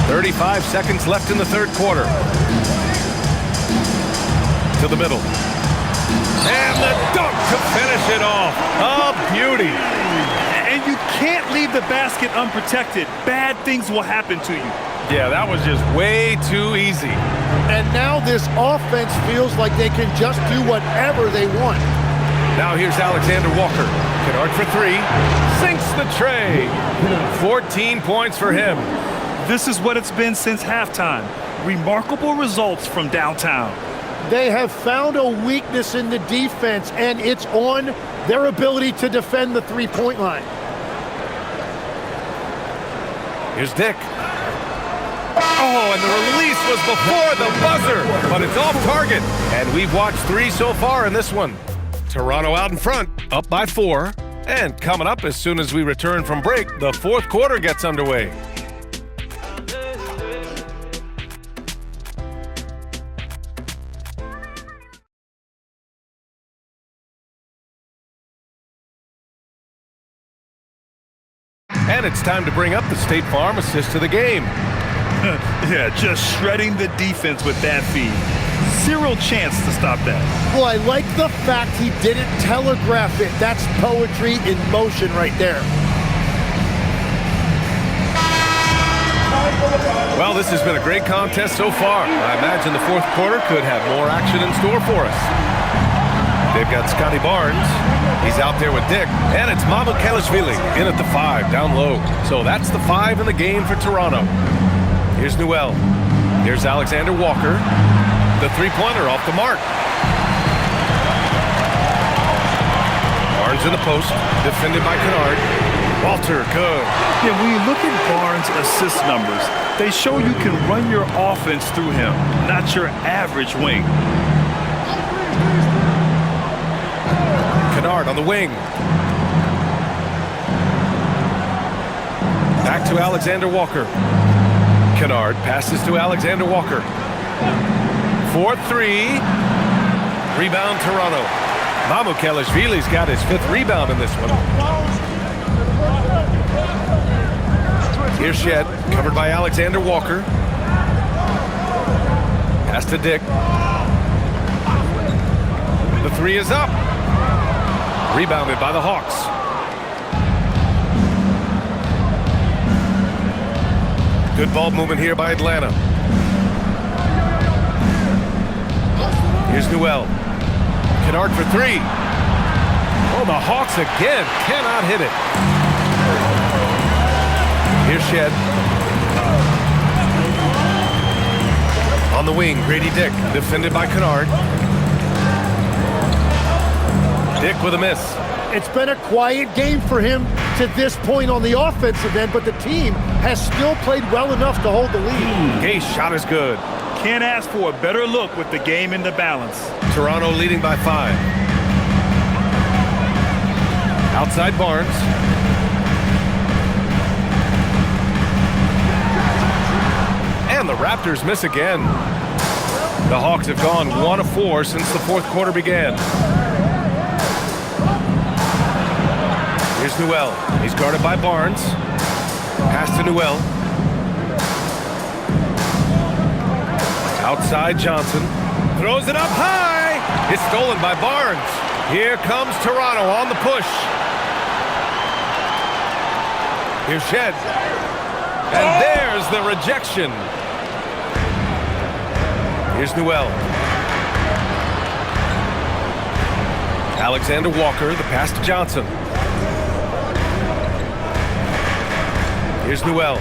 35 seconds left in the third quarter. To the middle. And the dunk to finish it off. A beauty. And you can't leave the basket unprotected. Bad things will happen to you. Yeah, that was just way too easy. And now this offense feels like they can just do whatever they want. Now here's Alexander Walker. Kennard for three. Sinks the tray. 14 points for him. This is what it's been since halftime. Remarkable results from downtown. They have found a weakness in the defense, and it's on their ability to defend the three-point line. Here's Dick. Oh, and the release was before the buzzer, but it's off target. And we've watched 3 so far in this one. Toronto out in front, up by 4. And coming up as soon as we return from break, the fourth quarter gets underway. And it's time to bring up the State Farm assist to the game. Yeah, just shredding the defense with that feed. Zero chance to stop that. Well, I like the fact he didn't telegraph it. That's poetry in motion right there. Well, this has been a great contest so far. I imagine the fourth quarter could have more action in store for us. They've got Scotty Barnes. He's out there with Dick. And it's Mamukelashvili in at the 5, down low. So that's the 5 in the game for Toronto. Here's Newell. Here's Alexander Walker. The three-pointer off the mark. Barnes in the post. Defended by Kennard. Walter, good. Yeah, when you look at Barnes' assist numbers, they show you can run your offense through him, not your average wing. Kennard on the wing. Back to Alexander Walker. Kennard passes to Alexander Walker. 4-3. Rebound Toronto. Mamukelashvili's got his 5th rebound in this one. Here's Shed, covered by Alexander Walker. Pass to Dick. The 3 is up. Rebounded by the Hawks. Good ball movement here by Atlanta. Here's Newell. Kennard for 3. Oh, the Hawks again cannot hit it. Here's Shed. On the wing, Grady Dick, defended by Kennard. Dick with a miss. It's been a quiet game for him to this point on the offensive end, but the team has still played well enough to hold the lead. Gay's shot is good. Can't ask for a better look with the game in the balance. Toronto leading by 5. Outside Barnes. And the Raptors miss again. The Hawks have gone 1 of 4 since the fourth quarter began. Here's Newell. He's guarded by Barnes. Pass to Newell. Outside Johnson. Throws it up high. It's stolen by Barnes. Here comes Toronto on the push. Here's Shed. And there's the rejection. Here's Newell. Alexander Walker, the pass to Johnson. Here's Newell.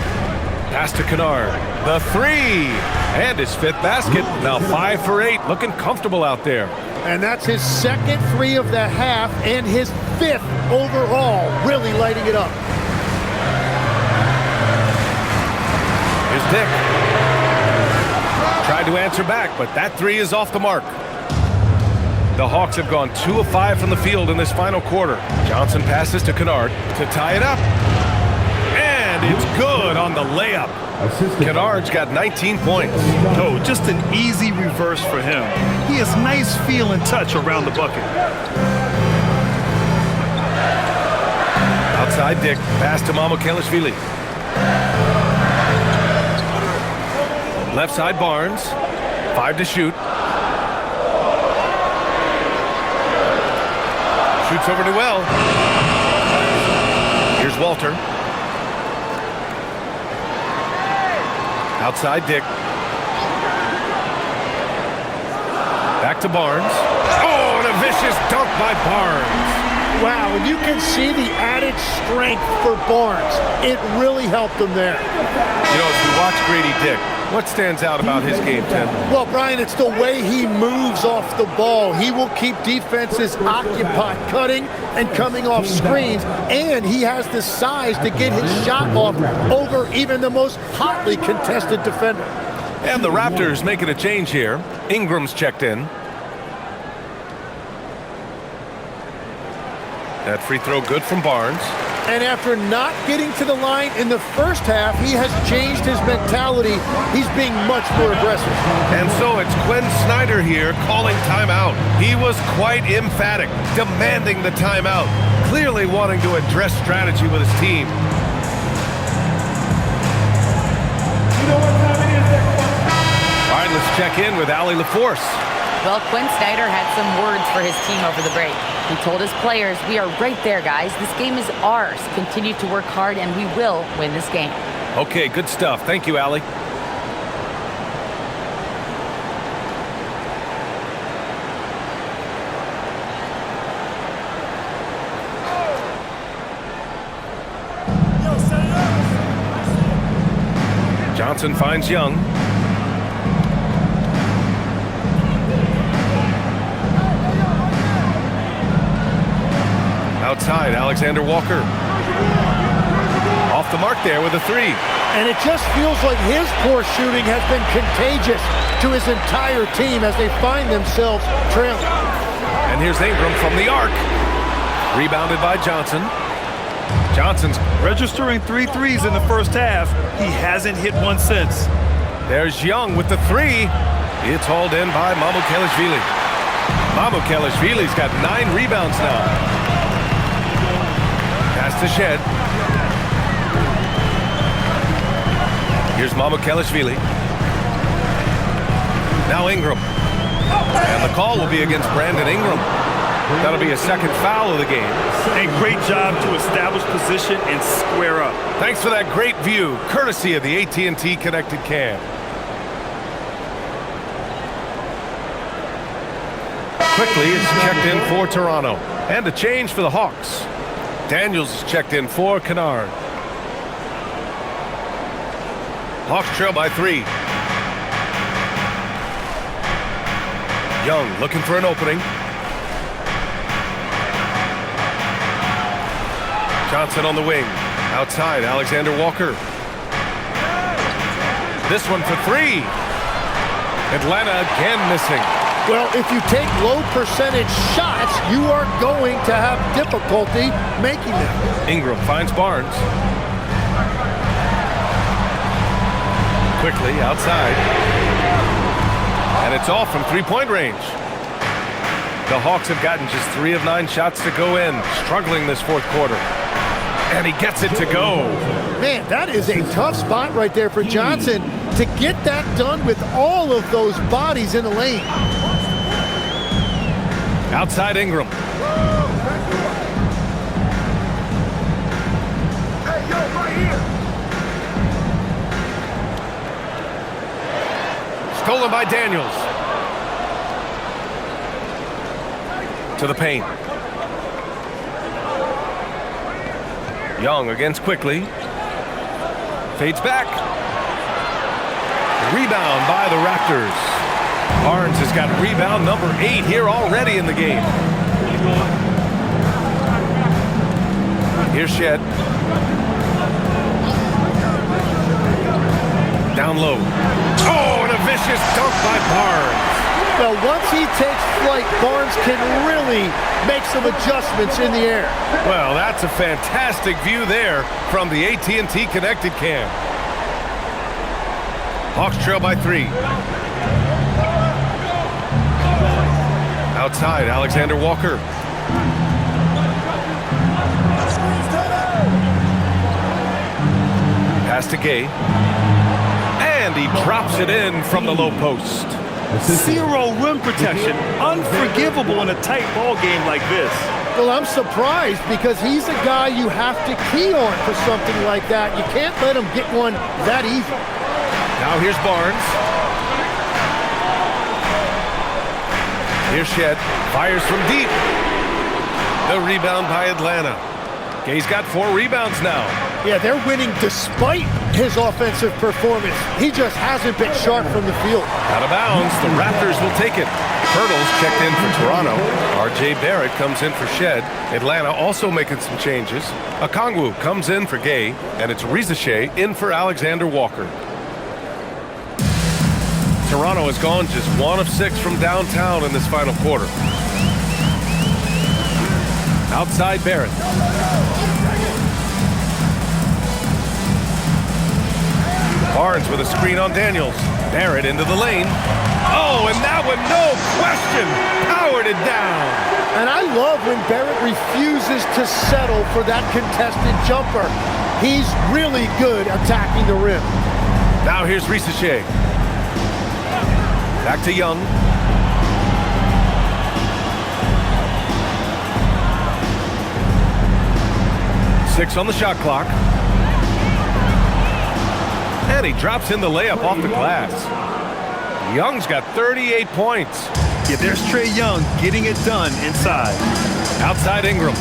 Pass to Kennard. The three. And his fifth basket. Now 5 for 8. Looking comfortable out there. And that's his second three of the half and his fifth overall. Really lighting it up. Here's Dick. Tried to answer back, but that three is off the mark. The Hawks have gone 2 of 5 from the field in this final quarter. Johnson passes to Kennard to tie it up. And it's good on the layup. Kennard's got 19 points. Oh, just an easy reverse for him. He has nice feel and touch around the bucket. Outside Dick, pass to Mamukelashvili. Left side Barnes, 5 to shoot. Shoots over to well. Here's Walter. Outside Dick. Back to Barnes. Oh, and a vicious dunk by Barnes. Wow, and you can see the added strength for Barnes. It really helped him there. You know, as we watch Grady Dick, what stands out about his game, Tim? Well, Brian, it's the way he moves off the ball. He will keep defenses occupied, cutting and coming off screens, and he has the size to get his shot off over even the most hotly contested defender. And the Raptors making a change here. Ingram's checked in. That free throw good from Barnes. And after not getting to the line in the first half, he has changed his mentality. He's being much more aggressive. And so it's Quinn Snyder here calling timeout. He was quite emphatic, demanding the timeout, clearly wanting to address strategy with his team. All right, let's check in with Allie LaForce. Well, Quinn Snyder had some words for his team over the break. He told his players, "We are right there, guys. This game is ours. Continue to work hard, and we will win this game." Okay, good stuff. Thank you, Allie. Johnson finds Young. Outside, Alexander Walker. Off the mark there with a three. And it just feels like his poor shooting has been contagious to his entire team as they find themselves trailing. And here's Ingram from the arc. Rebounded by Johnson. Johnson's registering 3 threes in the first half. He hasn't hit one since. There's Young with the three. It's hauled in by Mamukelashvili. Mamukelashvili's got 9 rebounds now. Pass to Shed. Here's Mamukelashvili. Now Ingram. And the call will be against Brandon Ingram. That'll be a second foul of the game. A great job to establish position and square up. Thanks for that great view, courtesy of the AT&T Connected Cam. Quickly, it's checked in for Toronto. And a change for the Hawks. Daniels is checked in for Kennard. Hawks trail by 3. Young looking for an opening. Johnson on the wing. Outside, Alexander Walker. This one for 3. Atlanta again missing. Well, if you take low percentage shots, you are going to have difficulty making them. Ingram finds Barnes. Quickly outside. And it's off from 3-point range. The Hawks have gotten just 3 of 9 shots to go in, struggling this fourth quarter. And he gets it to go. Man, that is a tough spot right there for Johnson to get that done with all of those bodies in the lane. Outside Ingram. Stolen by Daniels. To the paint. Young against Quickly. Fades back. Rebound by the Raptors. Barnes has got rebound number 8 here already in the game. Here's Shed. Down low. Oh, and a vicious dunk by Barnes. Well, once he takes flight, Barnes can really make some adjustments in the air. Well, that's a fantastic view there from the AT&T Connected cam. Hawks trail by 3. Outside, Alexander Walker. Pass to Gay. And he drops it in from the low post. Zero rim protection. Unforgivable in a tight ball game like this. Well, I'm surprised because he's a guy you have to key on for something like that. You can't let him get one that easy. Now here's Barnes. Here's Shed. Fires from deep. The rebound by Atlanta. Gay's got 4 rebounds now. Yeah, they're winning despite his offensive performance. He just hasn't been sharp from the field. Out of bounds, the Raptors will take it. Hurdles checked in for Toronto. R.J. Barrett comes in for Shed. Atlanta also making some changes. Okongwu comes in for Gay, and it's Rizachet in for Alexander Walker. Toronto has gone just 1 of 6 from downtown in this final quarter. Outside Barrett. Barnes with a screen on Daniels. Barrett into the lane. Oh, and that one, no question, powered it down. And I love when Barrett refuses to settle for that contested jumper. He's really good attacking the rim. Now here's Rizachet. Back to Young. Six on the shot clock. And he drops in the layup off the glass. Young's got 38 points. Yeah, there's Trae Young getting it done inside. Outside Ingram.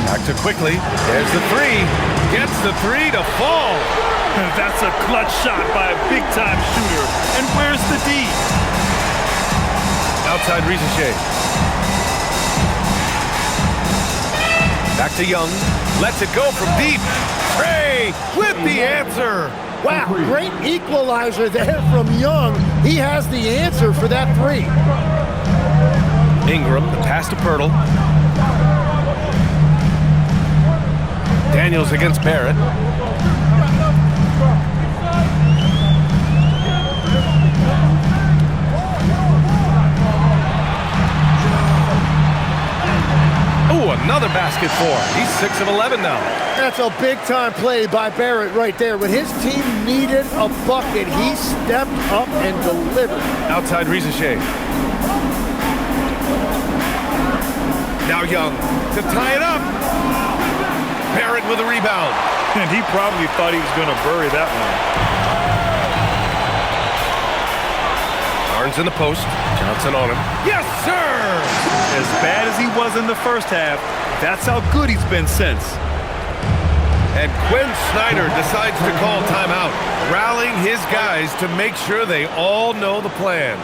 Back to Quickly. There's the 3. Gets the 3 to fall. That's a clutch shot by a big-time shooter. And where's the D? Outside Rizachet. Back to Young. Lets it go from deep. Trae with the answer. Wow, great equalizer there from Young. He has the answer for that 3. Ingram, the pass to Pirtle. Daniels against Barrett. Ooh, another basket for him. He's 6 of 11 now. That's a big-time play by Barrett right there. When his team needed a bucket, he stepped up and delivered. Outside Rizachet. Now Young to tie it up. Barrett with a rebound. And he probably thought he was going to bury that one. Barnes in the post. Johnson on him. Yes, sir! As bad as he was in the first half, that's how good he's been since. And Quinn Snyder decides to call timeout, rallying his guys to make sure they all know the plan.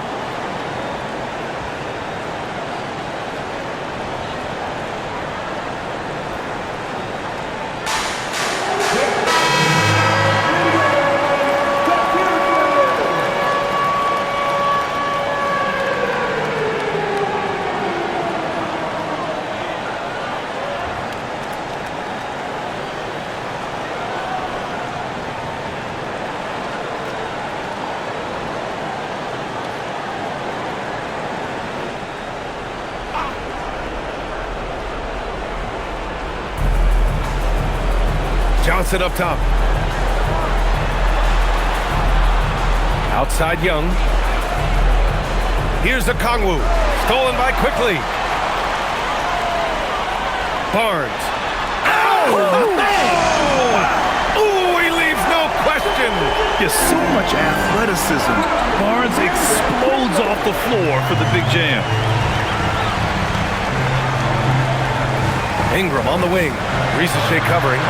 Johnson up top. Outside Young. Here's Okongwu. Stolen by Quickly. Barnes. Oh! Ooh, he leaves no question. There's so much athleticism. Barnes explodes off the floor for the big jam. Ingram on the wing. Rizachet covering.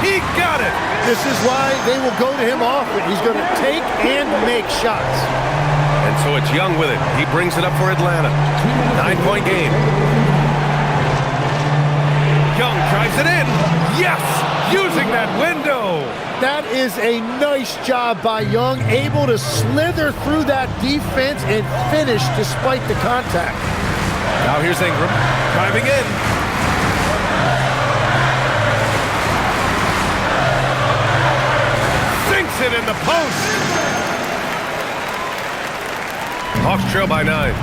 He got it! This is why they will go to him often. He's going to take and make shots. And so it's Young with it. He brings it up for Atlanta. 9-point game. Young drives it in. Yes! Using that window. That is a nice job by Young, able to slither through that defense and finish despite the contact. Now here's Ingram driving in. Sinks it in the post. Hawks trail by 9.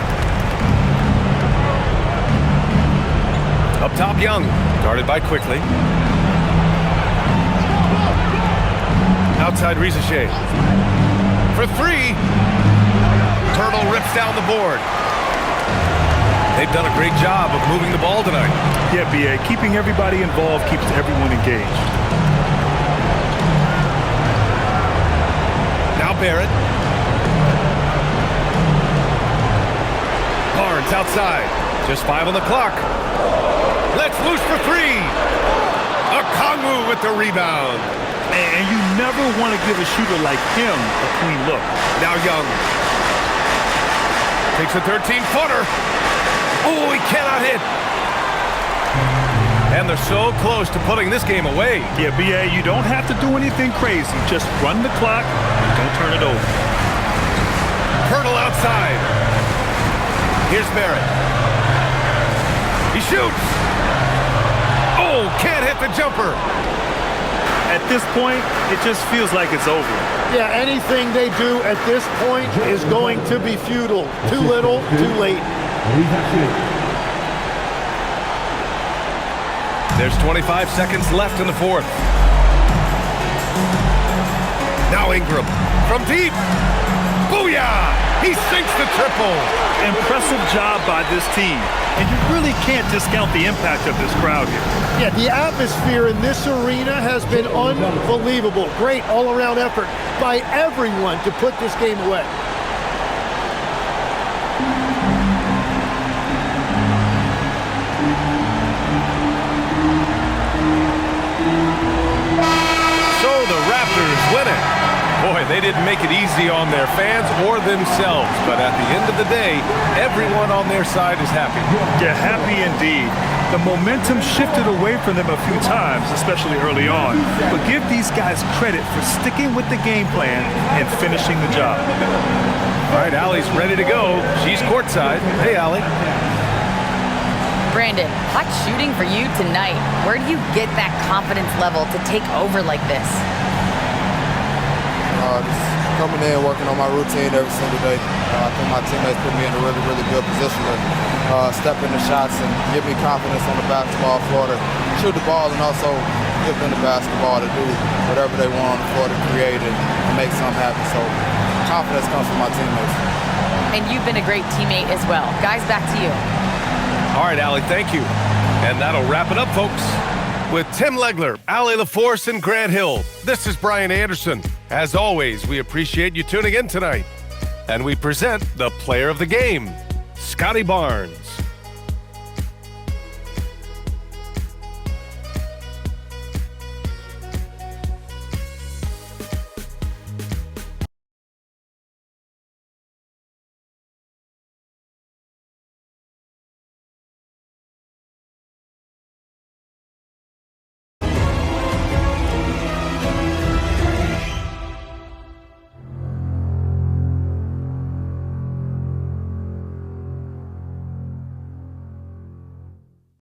Up top, Young. Guarded by Quickly. Outside Rizachet. For 3. Turtle rips down the board. They've done a great job of moving the ball tonight. Yeah, B.A. Keeping everybody involved keeps everyone engaged. Now Barrett. Barnes outside. Just 5 on the clock. Let's loose for 3. Okongwu with the rebound. And you never want to give a shooter like him a clean look. Now Young. Takes a 13-footer. Oh, he cannot hit. And they're so close to putting this game away. Yeah, B.A., you don't have to do anything crazy. Just run the clock and don't turn it over. Hurdle outside. Here's Barrett. He shoots. Oh, can't hit the jumper. At this point, it just feels like it's over. Yeah, anything they do at this point is going to be futile. Too little, too late. There's 25 seconds left in the 4th. Now Ingram from deep. Booyah! He sinks the triple. Impressive job by this team. And you really can't discount the impact of this crowd here. Yeah, the atmosphere in this arena has been unbelievable. Great all-around effort by everyone to put this game away. So the Raptors win it. Boy, they didn't make it easy on their fans or themselves, but at the end of the day, everyone on their side is happy. Yeah, happy indeed. The momentum shifted away from them a few times, especially early on. But give these guys credit for sticking with the game plan and finishing the job. All right, Allie's ready to go. She's courtside. Hey, Allie. Brandon, hot shooting for you tonight. Where do you get that confidence level to take over like this? Just coming in, working on my routine every single day. I think my teammates put me in a really, really good position to step into shots and give me confidence on the basketball floor to shoot the ball and also give them the basketball to do whatever they want on the floor to create it and make something happen. So confidence comes from my teammates. And you've been a great teammate as well. Guys, back to you. All right, Allie, thank you. And that'll wrap it up, folks. With Tim Legler, Allie LaForce, and Grant Hill, this is Brian Anderson. As always, we appreciate you tuning in tonight. And we present the player of the game, Scotty Barnes.